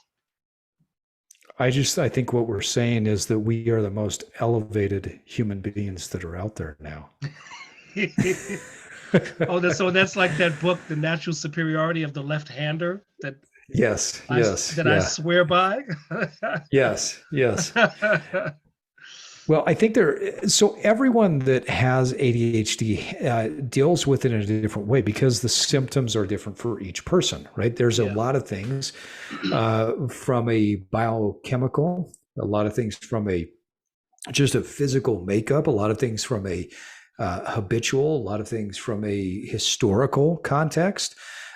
I think what we're saying is that we are the most elevated human beings that are out there now. So that's like that book, The Natural Superiority of the Left-Hander, that I swear by. Yes. Well, I think so everyone that has ADHD deals with it in a different way, because the symptoms are different for each person, right? There's a lot of things from a biochemical, a lot of things from just a physical makeup, a lot of things from a habitual, a lot of things from a historical context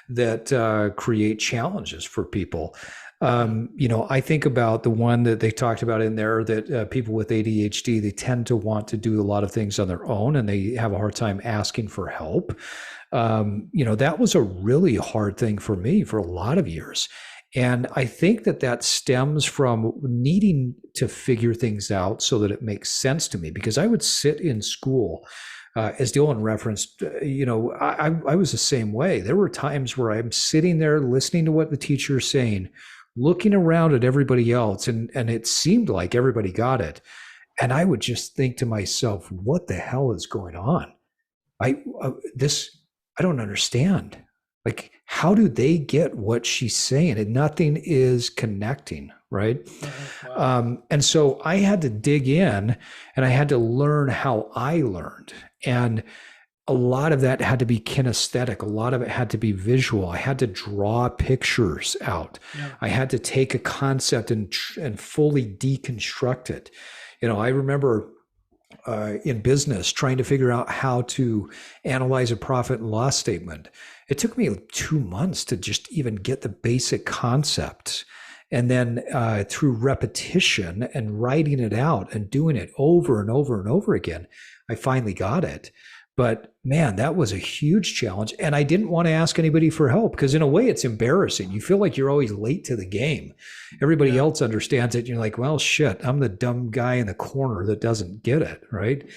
that create challenges for people. I think about the one that they talked about in there, that people with ADHD, they tend to want to do a lot of things on their own, and they have a hard time asking for help. That was a really hard thing for me for a lot of years. And I think that stems from needing to figure things out so that it makes sense to me, because I would sit in school, as Dylan referenced, I was the same way. There were times where I'm sitting there listening to what the teacher is saying, looking around at everybody else, and it seemed like everybody got it. And I would just think to myself, what the hell is going on? I don't understand. Like, how do they get what she's saying? And nothing is connecting, right? Wow. And so I had to dig in, and I had to learn how I learned. And a lot of that had to be kinesthetic. A lot of it had to be visual. I had to draw pictures out. Yeah. I had to take a concept and fully deconstruct it. I remember in business, trying to figure out how to analyze a profit and loss statement. It took me 2 months to just even get the basic concepts. And then through repetition and writing it out and doing it over and over and over again, I finally got it. But man, that was a huge challenge. And I didn't want to ask anybody for help because in a way it's embarrassing. You feel like you're always late to the game. Everybody else understands it. You're like, well, shit, I'm the dumb guy in the corner that doesn't get it, right?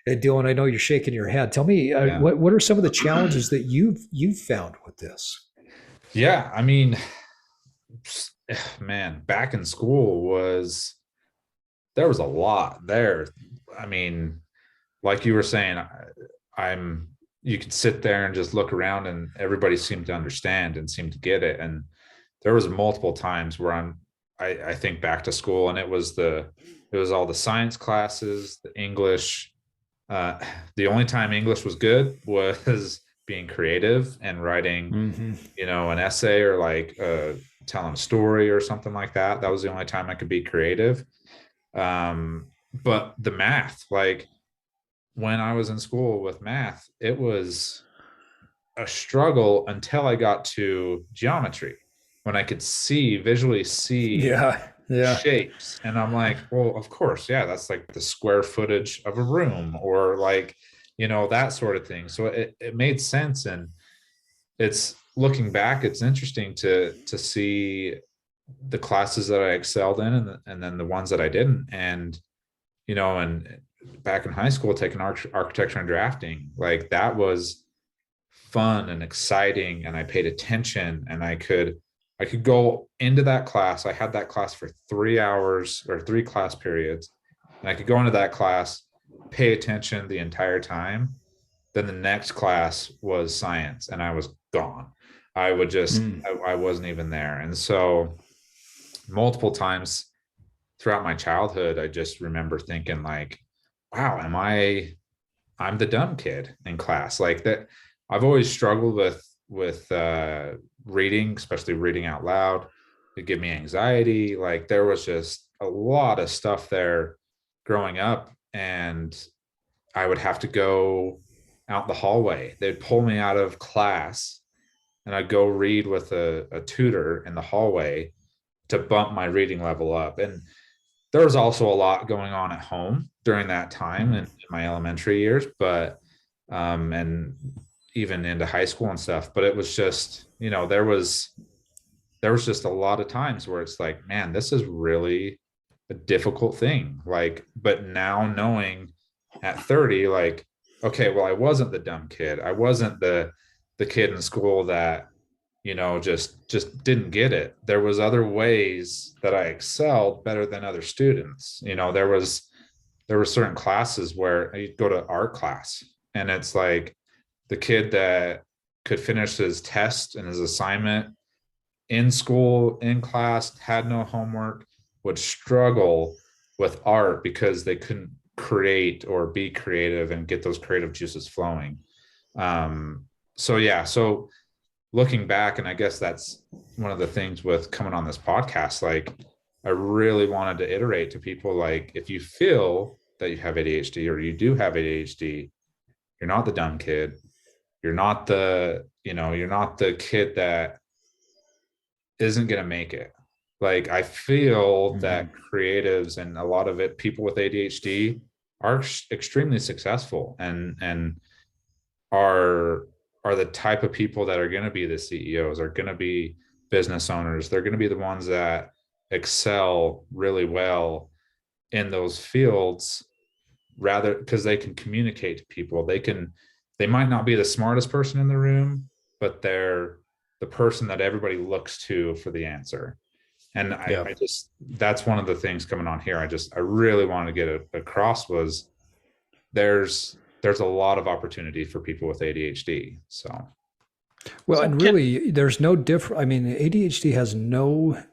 And Dylan, I know you're shaking your head. Tell me, what are some of the challenges that you've found with this? Yeah, I mean, man, back in school there was a lot there. I mean, like you were saying, you could sit there and just look around and everybody seemed to understand and seemed to get it. And there was multiple times where I think back to school and it was all the science classes, the English. The only time English was good was being creative and writing, an essay or like telling a story or something like that. That was the only time I could be creative. But the math, like when I was in school with math, it was a struggle until I got to geometry, when I could visually see shapes. And I'm like, well, of course, yeah, that's like the square footage of a room or like, that sort of thing. So it made sense. And it's looking back, it's interesting to see the classes that I excelled in and then the ones that I didn't. And, and back in high school, taking architecture and drafting, like that was fun and exciting. And I paid attention and I could go into that class. I had that class for 3 hours or 3 class periods. And I could go into that class, pay attention the entire time. Then the next class was science and I was gone. I would just, I wasn't even there. And so multiple times throughout my childhood, I just remember thinking like, wow, I'm the dumb kid in class. Like that. I've always struggled with reading, especially reading out loud. It gave me anxiety. Like there was just a lot of stuff there growing up, and I would have to go out the hallway. They'd pull me out of class and I'd go read with a tutor in the hallway to bump my reading level up. And there was also a lot going on at home during that time in my elementary years, but and even into high school and stuff. But it was just, there was just a lot of times where it's like, man, this is really a difficult thing. Like, but now knowing at 30, like, okay, well, I wasn't the dumb kid. I wasn't the kid in school that, just didn't get it. There was other ways that I excelled better than other students. There were certain classes where you'd go to art class and it's like the kid that could finish his test and his assignment in school, in class, had no homework, would struggle with art because they couldn't create or be creative and get those creative juices flowing. So looking back, and I guess that's one of the things with coming on this podcast, like I really wanted to iterate to people, like, if you feel that you have ADHD or you do have ADHD, you're not the dumb kid. You're not the kid that isn't going to make it. Like, I feel that creatives and a lot of it, people with ADHD are extremely successful and are the type of people that are going to be the CEOs, are going to be business owners. They're going to be the ones that excel really well in those fields, rather because they can communicate to people. They might not be the smartest person in the room, but they're the person that everybody looks to for the answer. And I just, that's one of the things coming on here. I really want to get across was there's a lot of opportunity for people with ADHD. And really, there's no different. I mean, ADHD has no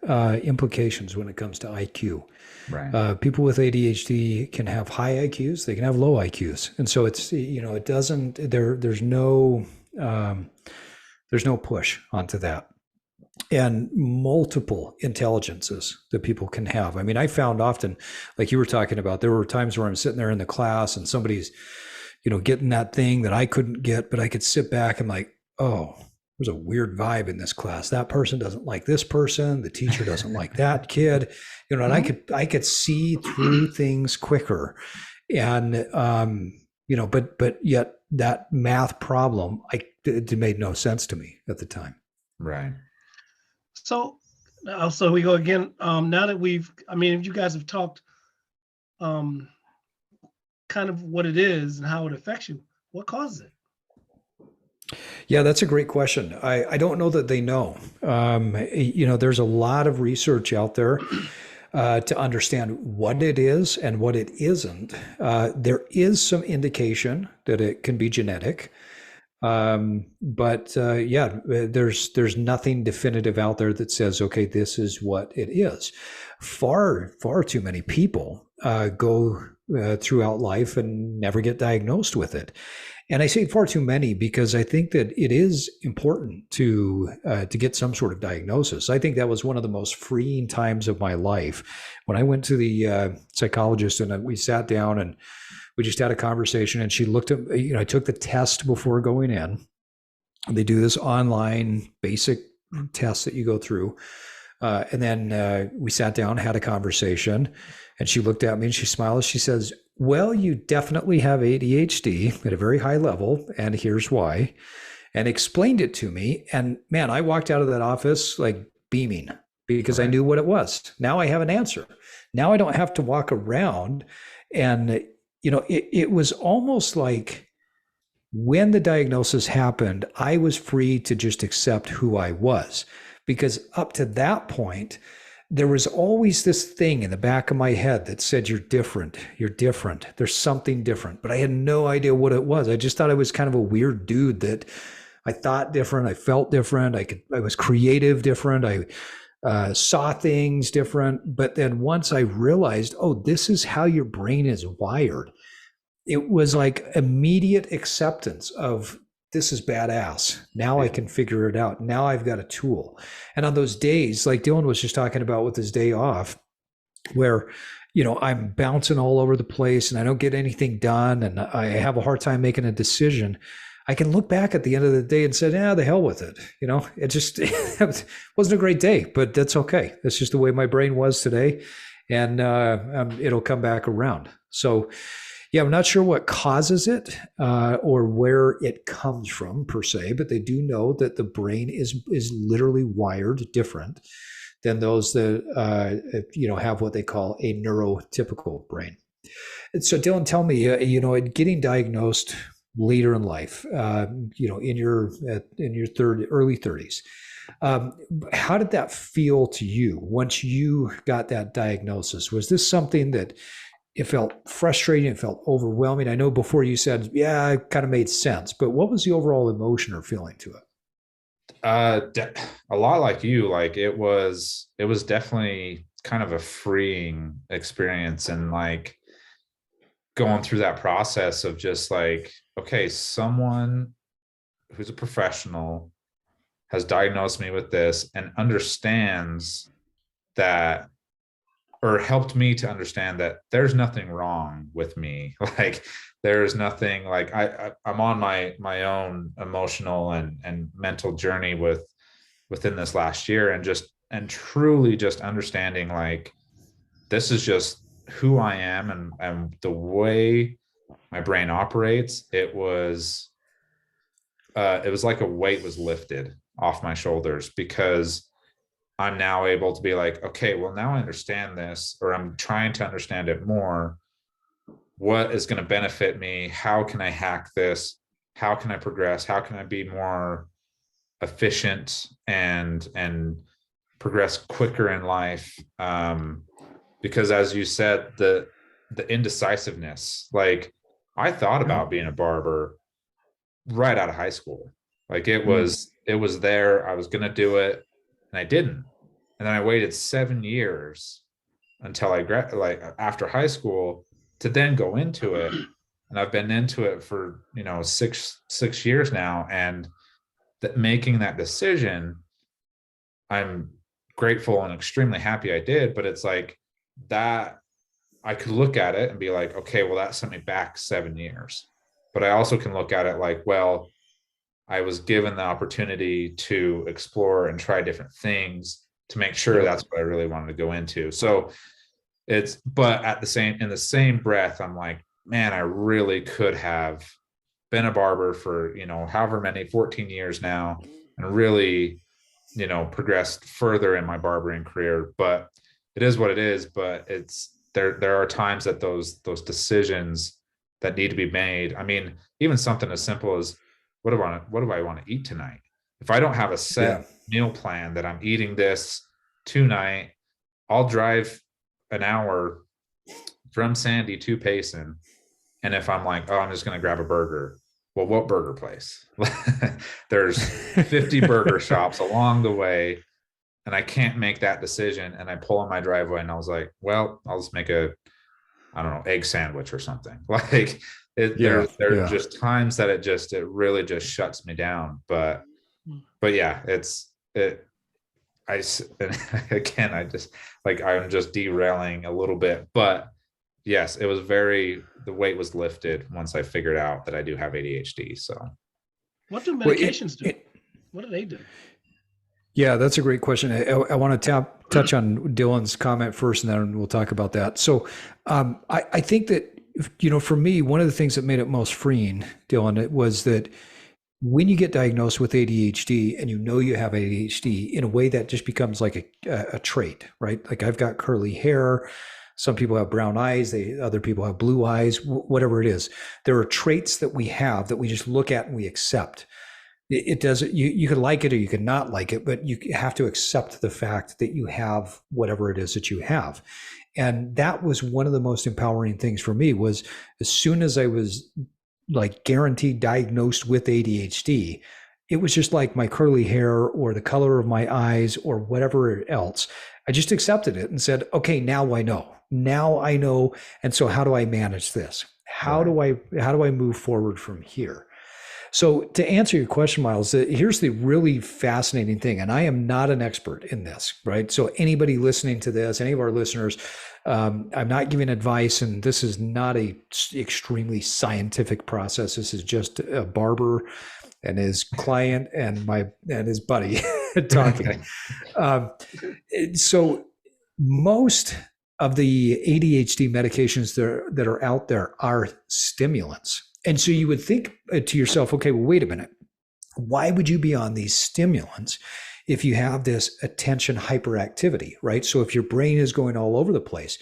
implications when it comes to IQ. Right. People with ADHD can have high IQs, they can have low IQs, and so it's it doesn't. There's no push onto that. and multiple intelligences that people can have. I mean, I found often, like you were talking about, there were times where I'm sitting there in the class and somebody's, getting that thing that I couldn't get, but I could sit back and like, oh, there's a weird vibe in this class. That person doesn't like this person. The teacher doesn't like that kid, and I could see through things quicker. And, but yet that math problem, it made no sense to me at the time. Right. So we go again. Now that you guys have talked, kind of what it is and how it affects you, what causes it? Yeah, that's a great question. I don't know that they know. There's a lot of research out there to understand what it is and what it isn't. There is some indication that it can be genetic. There's nothing definitive out there that says, okay, this is what it is. Far too many people go throughout life and never get diagnosed with it. And I say far too many because I think that it is important to get some sort of diagnosis. I think that was one of the most freeing times of my life when I went to the psychologist and we sat down and we just had a conversation. And she looked at, I took the test before going in. They do this online basic test that you go through. And then we sat down, had a conversation, and she looked at me and she smiled. She says, well, you definitely have ADHD at a very high level, and here's why, and explained it to me. And man, I walked out of that office like beaming because I knew what it was. Now I have an answer. Now I don't have to walk around. And, it was almost like when the diagnosis happened, I was free to just accept who I was. Because up to that point, there was always this thing in the back of my head that said, you're different, there's something different. But I had no idea what it was. I just thought I was kind of a weird dude that I thought different, I felt different, I was creative different, I saw things different. But then once I realized, oh, this is how your brain is wired, it was like immediate acceptance of, this is badass. Now I can figure it out. Now I've got a tool. And on those days, like Dylan was just talking about with his day off, where, I'm bouncing all over the place and I don't get anything done and I have a hard time making a decision, I can look back at the end of the day and say, the hell with it. It just it wasn't a great day, but that's okay. That's just the way my brain was today. And it'll come back around. So yeah, I'm not sure what causes it or where it comes from per se, but they do know that the brain is literally wired different than those that have what they call a neurotypical brain. And so, Dylan, tell me, getting diagnosed later in life, in your early 30s, how did that feel to you once you got that diagnosis? Was this something that it felt frustrating, it felt overwhelming? I know before you said, yeah, it kind of made sense, but what was the overall emotion or feeling to it? A lot like you, like it was definitely kind of a freeing experience, and like going through that process of just like, okay, someone who's a professional has diagnosed me with this and understands that, or helped me to understand that there's nothing wrong with me. Like there's nothing, like I'm on my own emotional and mental journey within this last year, and truly just understanding like, this is just who I am and the way my brain operates. It was like a weight was lifted off my shoulders, because I'm now able to be like, okay, well, now I understand this, or I'm trying to understand it more. What is going to benefit me? How can I hack this? How can I progress? How can I be more efficient and progress quicker in life? Because as you said, the indecisiveness, like I thought about being a barber right out of high school. Like it was there. I was going to do it and I didn't. And then I waited 7 years until after high school to then go into it. And I've been into it for, 6 years now. And making that decision I'm grateful and extremely happy I did, but it's like that I could look at it and be like, okay, well, that sent me back 7 years. But I also can look at it like, well, I was given the opportunity to explore and try different things to make sure that's what I really wanted to go into. So but in the same breath, I'm like, man, I really could have been a barber for, however many, 14 years now, and really, progressed further in my barbering career. But it is what it is. But there are times that those decisions that need to be made. I mean, even something as simple as what do I want to eat tonight? If I don't have a set meal plan that I'm eating this tonight, I'll drive an hour from Sandy to Payson. And if I'm like, oh, I'm just going to grab a burger. Well, what burger place? There's 50 burger shops along the way, and I can't make that decision. And I pull in my driveway and I was like, well, I'll just make I don't know, egg sandwich or something. Like there are just times that it really just shuts me down. But yeah, I just like, I'm just derailing a little bit, but yes, it was the weight was lifted once I figured out that I do have ADHD. So what do medications do? What do they do? Yeah, that's a great question. I want to touch on Dylan's comment first, and then we'll talk about that. So I think that, for me, one of the things that made it most freeing, Dylan, it was that when you get diagnosed with ADHD and you have ADHD, in a way that just becomes like a trait, right? Like I've got curly hair. Some people have brown eyes. Other people have blue eyes, whatever it is. There are traits that we have that we just look at and we accept. It doesn't, you could like it or you could not like it, but you have to accept the fact that you have whatever it is that you have. And that was one of the most empowering things for me, was as soon as I was like guaranteed diagnosed with ADHD, it was just like my curly hair or the color of my eyes or whatever else. I just accepted it and said, okay, now I know. And so how do I manage this? How do I move forward from here? So to answer your question, Myles, here's the really fascinating thing, and I am not an expert in this, right? So anybody listening to this, any of our listeners, I'm not giving advice, and this is not a extremely scientific process. This is just a barber and his client and his buddy talking. So most of the ADHD medications that are out there are stimulants. And so you would think to yourself, okay, well, wait a minute. Why would you be on these stimulants if you have this attention hyperactivity, right? So if your brain is going all over the place,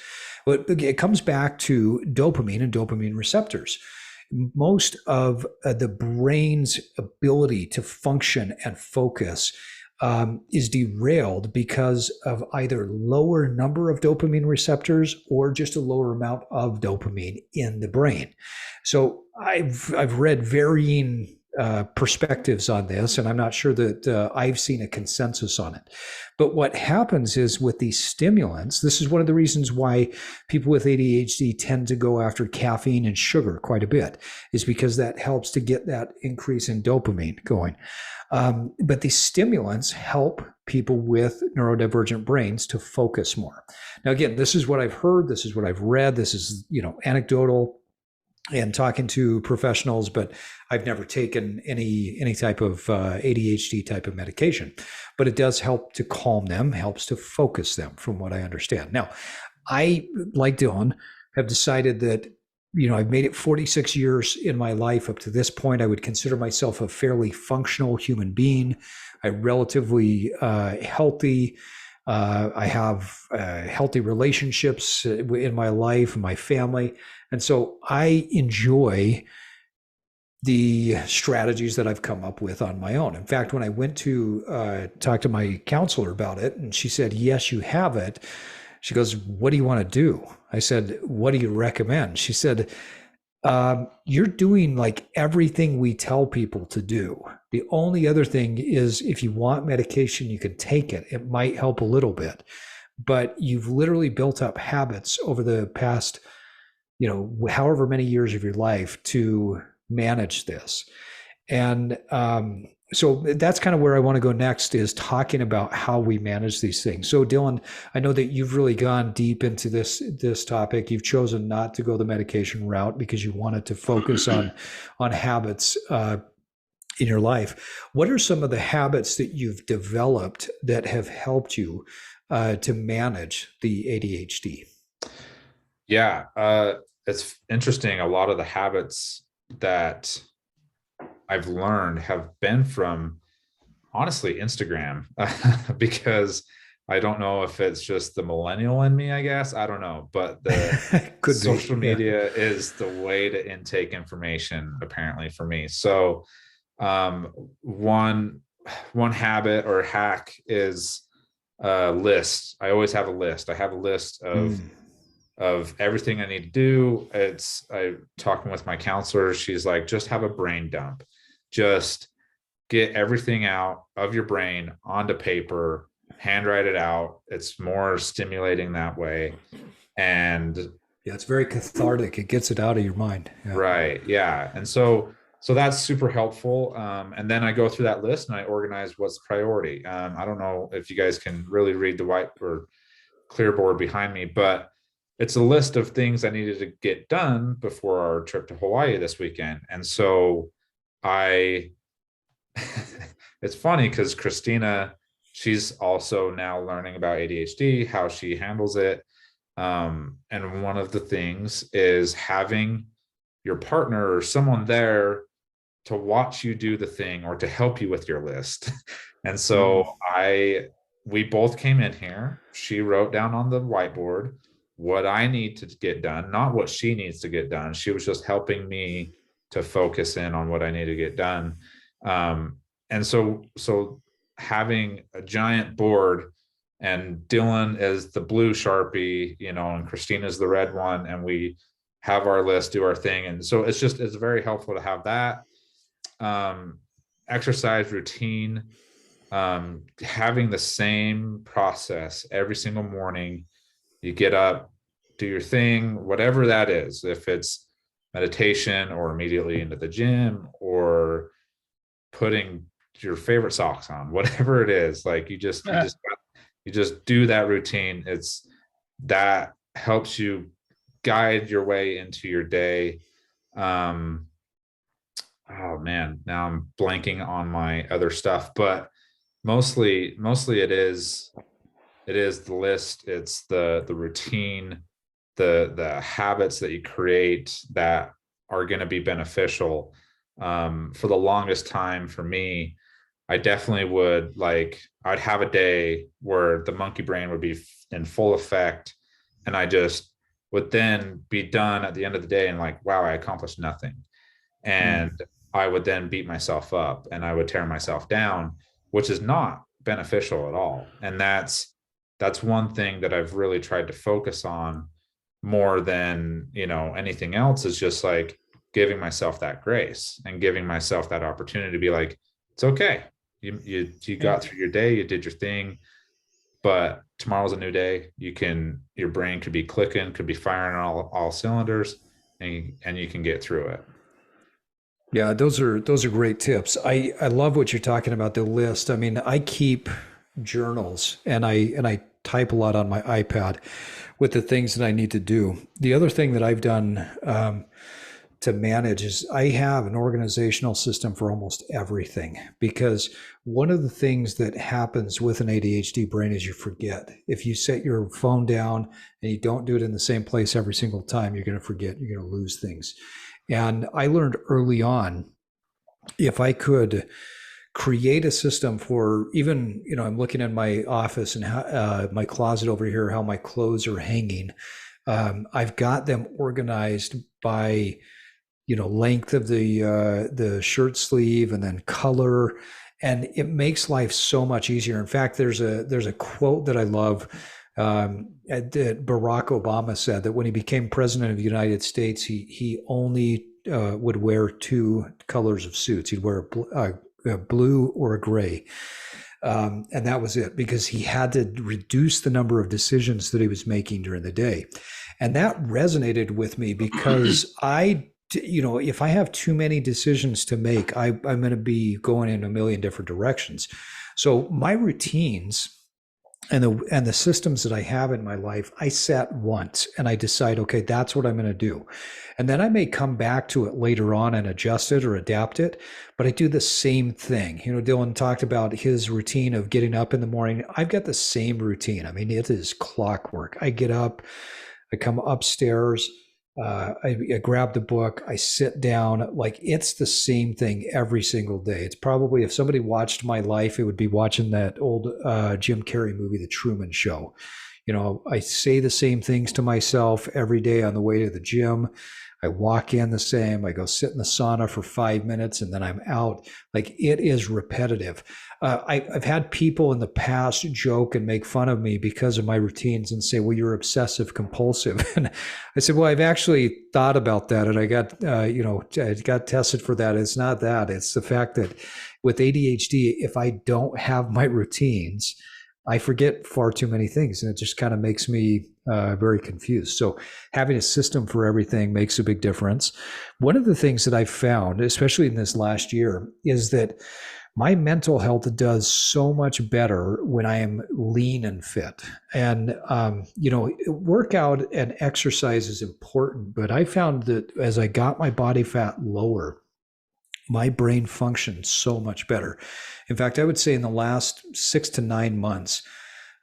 but it comes back to dopamine and dopamine receptors. Most of the brain's ability to function and focus is derailed because of either lower number of dopamine receptors or just a lower amount of dopamine in the brain. So I've read varying perspectives on this, and I'm not sure that I've seen a consensus on it. But what happens is with these stimulants, this is one of the reasons why people with ADHD tend to go after caffeine and sugar quite a bit, is because that helps to get that increase in dopamine going. But these stimulants help people with neurodivergent brains to focus more. Now, again, this is what I've heard. This is what I've read. This is, anecdotal and talking to professionals, but I've never taken any type of ADHD type of medication. But it does help to calm them, helps to focus them, from what I understand. Now, I, like Dylan, have decided that I've made it 46 years in my life. Up to this point, I would consider myself a fairly functional human being. I'm relatively healthy. I have healthy relationships in my life and my family. And so I enjoy the strategies that I've come up with on my own. In fact, when I went to talk to my counselor about it, and she said, yes, you have it. She goes, what do you want to do? I said, what do you recommend? She said, you're doing like everything we tell people to do. The only other thing is, if you want medication, you can take it. It might help a little bit, but you've literally built up habits over the past, however many years of your life to manage this. And so that's kind of where I want to go next, is talking about how we manage these things. So Dylan, I know that you've really gone deep into this topic. You've chosen not to go the medication route because you wanted to focus on habits in your life. What are some of the habits that you've developed that have helped you to manage the ADHD? Yeah, it's interesting. A lot of the habits that I've learned have been from, honestly, Instagram, because I don't know if it's just the millennial in me, I guess. I don't know, but the social media is the way to intake information, apparently, for me. So one habit or hack is a list. I always have a list. I have a list of everything I need to do. I'm talking with my counselor. She's like, just have a brain dump. Just get everything out of your brain onto paper, handwrite it out. It's more stimulating that way. And yeah, it's very cathartic. It gets it out of your mind. Yeah. Right. Yeah. And so that's super helpful. And then I go through that list and I organize what's the priority. I don't know if you guys can really read the white or clear board behind me, but it's a list of things I needed to get done before our trip to Hawaii this weekend. And so it's funny because Christina, she's also now learning about ADHD, how she handles it. And one of the things is having your partner or someone there to watch you do the thing or to help you with your list. And so we both came in here. She wrote down on the whiteboard what I need to get done, not what she needs to get done. She was just helping me to focus in on what I need to get done. And so having a giant board, and Dylan is the blue Sharpie, and Christina's the red one, and we have our list, do our thing. And so it's very helpful to have that. Exercise routine, having the same process every single morning. You get up, do your thing, whatever that is, if it's meditation or immediately into the gym or putting your favorite socks on, whatever it is, like you just do that routine. That helps you guide your way into your day. Oh man, now I'm blanking on my other stuff, but mostly it is the list. It's the routine, the habits that you create that are going to be beneficial. For the longest time for me, I definitely would I'd have a day where the monkey brain would be in full effect, and I just would then be done at the end of the day and wow, I accomplished nothing. And I would then beat myself up and I would tear myself down, which is not beneficial at all. And that's one thing that I've really tried to focus on more than, anything else, is just giving myself that grace and giving myself that opportunity to be it's okay. You got through your day, you did your thing, but tomorrow's a new day. Your brain could be clicking, could be firing on all cylinders, and you can get through it. Yeah, those are great tips. I love what you're talking about, the list. I mean, I keep journals and I type a lot on my iPad with the things that I need to do. The other thing that I've done to manage is I have an organizational system for almost everything, because one of the things that happens with an ADHD brain is you forget. If you set your phone down and you don't do it in the same place every single time, you're going to forget, you're going to lose things. And I learned early on, if I could create a system for even, I'm looking at my office and my closet over here, how my clothes are hanging. I've got them organized by, length of the shirt sleeve and then color. And it makes life so much easier. In fact, there's a quote that I love that Barack Obama said, that when he became president of the United States, he only would wear two colors of suits. He'd wear a blue or a gray. And that was it, because he had to reduce the number of decisions that he was making during the day. And that resonated with me because I if I have too many decisions to make, I'm going to be going in a million different directions. So my routines and the systems that I have in my life, I set once and I decide, okay, that's what I'm going to do. And then I may come back to it later on and adjust it or adapt it, but I do the same thing. Dylan talked about his routine of getting up in the morning. I've got the same routine. I mean, it is clockwork. I get up, I come upstairs, I grab the book, I sit down. Like, it's the same thing every single day. It's probably, if somebody watched my life, it would be watching that old Jim Carrey movie, The Truman Show. I say the same things to myself every day on the way to the gym. I walk in the same, I go sit in the sauna for 5 minutes and then I'm out. Like, it is repetitive. I've had people in the past joke and make fun of me because of my routines and say, well, you're obsessive compulsive. And I said, well, I've actually thought about that. And I got, I got tested for that. It's not that. It's the fact that with ADHD, if I don't have my routines, I forget far too many things, and it just kind of makes me very confused. So having a system for everything makes a big difference. One of the things that I've found, especially in this last year, is that my mental health does so much better when I am lean and fit. And, workout and exercise is important, but I found that as I got my body fat lower, my brain functioned so much better. In fact, I would say in the last 6 to 9 months,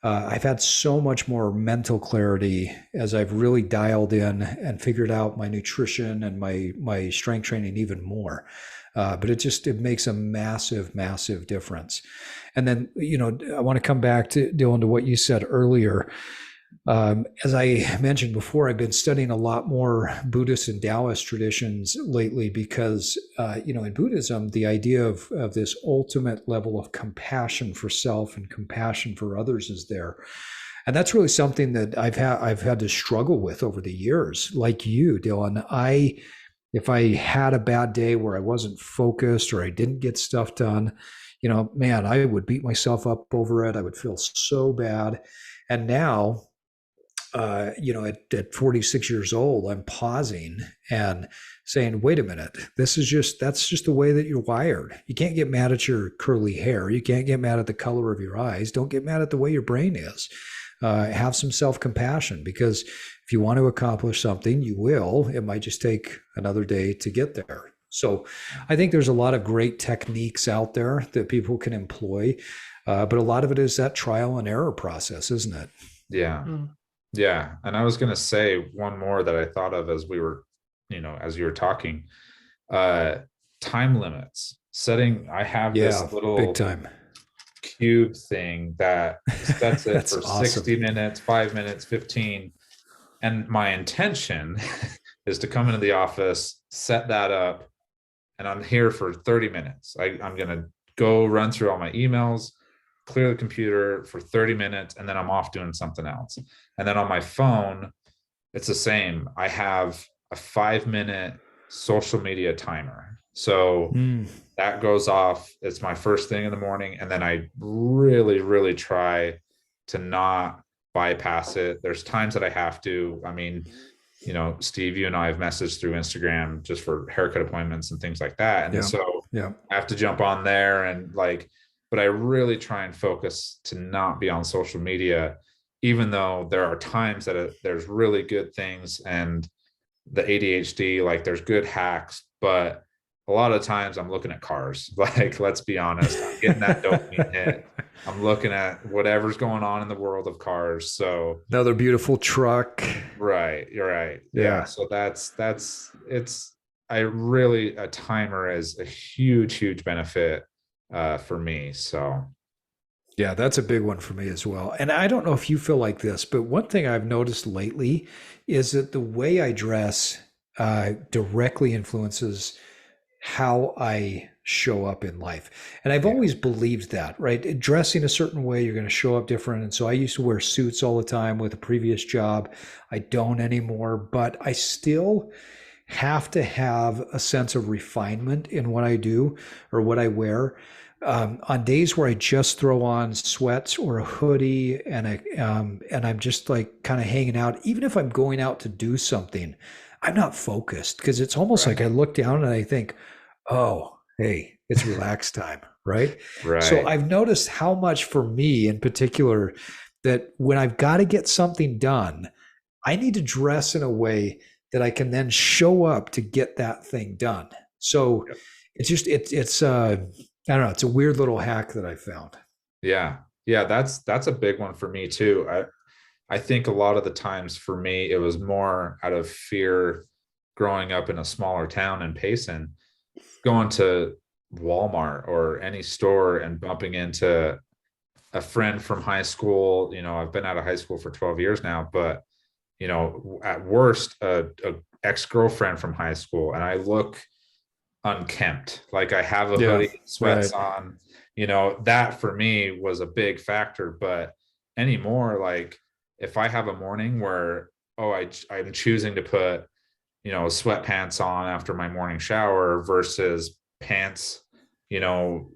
I've had so much more mental clarity as I've really dialed in and figured out my nutrition and my strength training even more. But it makes a massive, massive difference. And then, I want to come back to Dylan, to what you said earlier. As I mentioned before, I've been studying a lot more Buddhist and Taoist traditions lately because, in Buddhism, the idea of this ultimate level of compassion for self and compassion for others is there. And that's really something that I've had to struggle with over the years. Like you, Dylan, if I had a bad day where I wasn't focused or I didn't get stuff done, man, I would beat myself up over it. I would feel so bad. And now, at 46 years old, I'm pausing and saying, wait a minute, that's just the way that you're wired. You can't get mad at your curly hair. You can't get mad at the color of your eyes. Don't get mad at the way your brain is. Have some self-compassion, because if you want to accomplish something, you will. It might just take another day to get there. So I think there's a lot of great techniques out there that people can employ. But a lot of it is that trial and error process, isn't it? Yeah. Yeah. And I was going to say one more that I thought of as we were, as you were talking, time limits. I have this little big time cube thing that sets it for awesome. 60 minutes, 5 minutes, 15. And my intention is to come into the office, set that up, and I'm here for 30 minutes. I'm going to go run through all my emails, clear the computer for 30 minutes, and then I'm off doing something else. And then on my phone, it's the same. I have a 5-minute social media timer. So that goes off. It's my first thing in the morning. And then I really, really try to not bypass it. There's times that I have to. I mean, Steve, you and I have messaged through Instagram just for haircut appointments and things like that. And so I have to jump on there and but I really try and focus to not be on social media, even though there are times that there's really good things and the ADHD, there's good hacks, but a lot of times I'm looking at cars. Let's be honest, I'm getting that dopamine hit. I'm looking at whatever's going on in the world of cars. So another beautiful truck. Right. You're right. Yeah. So a timer is a huge benefit for me. So yeah, that's a big one for me as well. And I don't know if you feel like this, but one thing I've noticed lately is that the way I dress directly influences how I show up in life. And I've always believed that, right? Dressing a certain way, you're going to show up different. And so I used to wear suits all the time with a previous job. I don't anymore, but I still have to have a sense of refinement in what I do or what I wear. On days where I just throw on sweats or a hoodie and I'm just kind of hanging out, even if I'm going out to do something, I'm not focused, because it's almost like I look down and I think, oh, hey, it's relax time, right? So Right. I've noticed how much for me in particular that when I've got to get something done, I need to dress in a way that I can then show up to get that thing done. So Yep. it's I don't know, it's a weird little hack that I found. Yeah. Yeah. That's a big one for me too. I think a lot of the times for me, it was more out of fear growing up in a smaller town in Payson, going to Walmart or any store and bumping into a friend from high school. I've been out of high school for 12 years now, but at worst, a ex-girlfriend from high school, and I look unkempt, like I have a Yeah, hoodie and right. sweats on. That for me was a big factor. But anymore, like if I have a morning where, I'm choosing to put sweatpants on after my morning shower versus pants, you know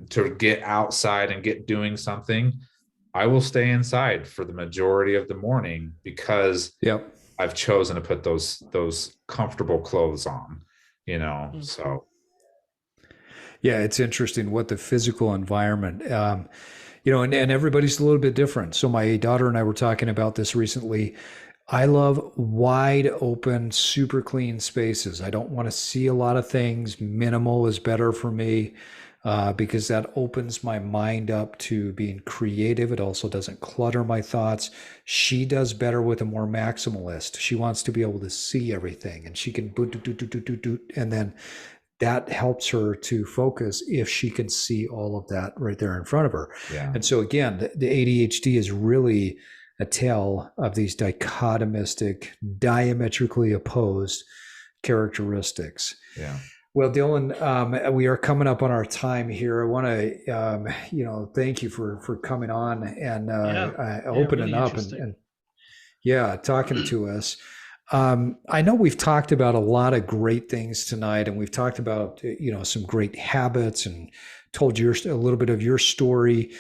to get outside and get doing something, I will stay inside for the majority of the morning because Yep. I've chosen to put those comfortable clothes on. Mm. So Yeah, it's interesting what the physical environment, and everybody's a little bit different. So my daughter and I were talking about this recently. I love wide open, super clean spaces. I don't want to see a lot of things. Minimal is better for me, because that opens my mind up to being creative. It also doesn't clutter my thoughts. She does better with a more maximalist. She wants to be able to see everything, and she can boot, doot, doot, doot, doot, doot, doot, and then that helps her to focus if she can see all of that right there in front of her. yeah. And so again, the ADHD is really a tale of these dichotomistic, diametrically opposed characteristics. Yeah. Well, Dylan, we are coming up on our time here. I want to, thank you for coming on and opening really up interesting. and yeah, talking to us. I know we've talked about a lot of great things tonight, and we've talked about some great habits and told a little bit of your story.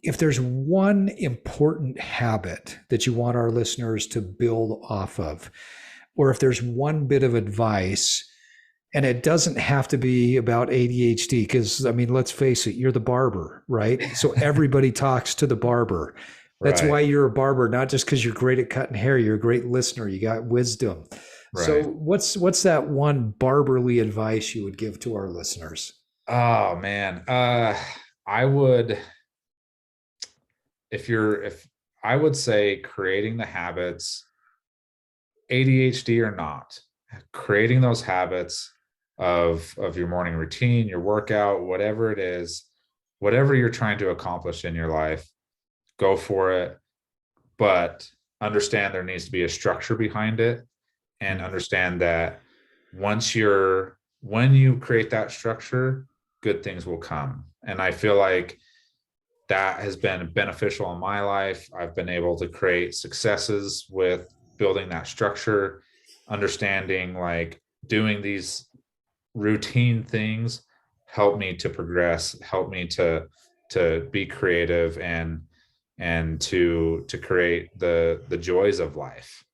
If there's one important habit that you want our listeners to build off of, or if there's one bit of advice, and it doesn't have to be about ADHD, because I mean, let's face it, you're the barber, right? So everybody talks to the barber. That's Right. why you're a barber, not just because you're great at cutting hair. You're a great listener. You got wisdom. So Right. what's that one barberly advice you would give to our listeners? Oh man. I would, if I would say creating the habits, ADHD or not, creating those habits of your morning routine, your workout, whatever it is, whatever you're trying to accomplish in your life, go for it. But understand there needs to be a structure behind it, and understand that when you create that structure, good things will come. And I feel like that has been beneficial in my life. I've been able to create successes with building that structure, understanding like doing these routine things help me to progress, help me to be creative and to create the joys of life.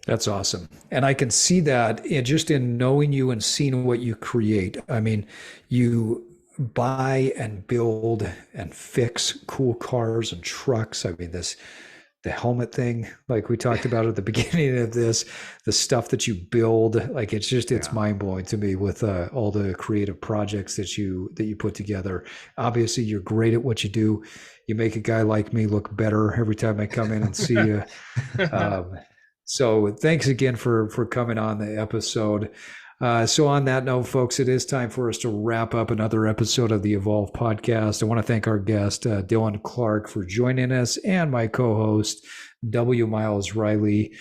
That's awesome. And I can see that just in knowing you and seeing what you create. I mean, you buy and build and fix cool cars and trucks. I mean, the helmet thing, like we talked about at the beginning of this, the stuff that you build, like it's Yeah. mind blowing to me with all the creative projects that you put together. Obviously, you're great at what you do. You make a guy like me look better every time I come in and see you. So thanks again for coming on the episode. So on that note, folks, it is time for us to wrap up another episode of the Evolve podcast. I want to thank our guest, Dylan Clark, for joining us, and my co-host, Myles Riley.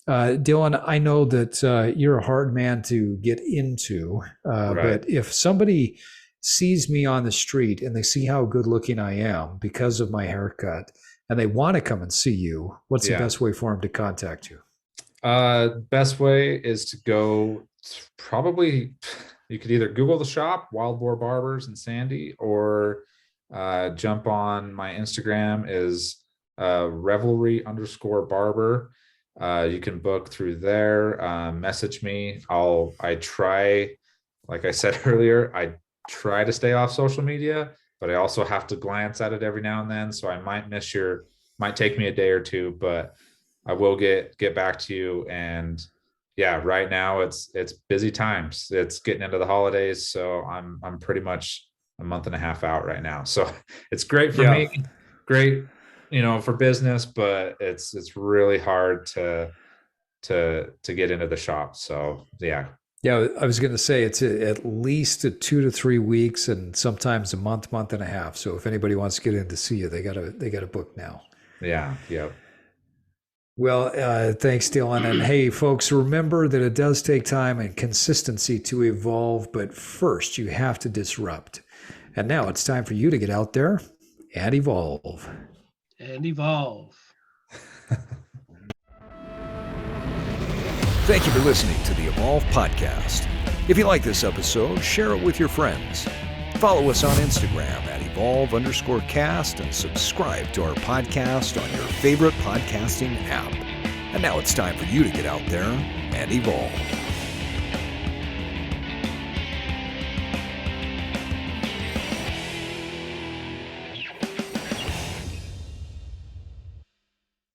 Dylan, I know that you're a hard man to get into, Right. but if somebody sees me on the street and they see how good looking I am because of my haircut, and they want to come and see you, what's the best way for them to contact you? Best way is to go, probably you could either Google the shop, Wild Boar Barbers in Sandy, or jump on my Instagram is revelry_barber. You can book through there. Message me. I try, like I said earlier, I try to stay off social media, but I also have to glance at it every now and then. So I might might take me a day or two, but I will get back to you. And yeah, right now it's busy times. It's getting into the holidays, so I'm pretty much a month and a half out right now. So it's great for me, great, for business, but it's really hard to get into the shop. So yeah. Yeah, I was going to say it's at least 2 to 3 weeks, and sometimes a month and a half. So if anybody wants to get in to see you, they gotta book now. Yeah. Yep. Well, thanks, Dylan. And hey, folks, remember that it does take time and consistency to evolve, but first you have to disrupt. And now it's time for you to get out there and evolve. And evolve. Thank you for listening to the Evolve Podcast. If you like this episode, share it with your friends. Follow us on Instagram at evolve_cast and subscribe to our podcast on your favorite podcasting app. And now it's time for you to get out there and evolve.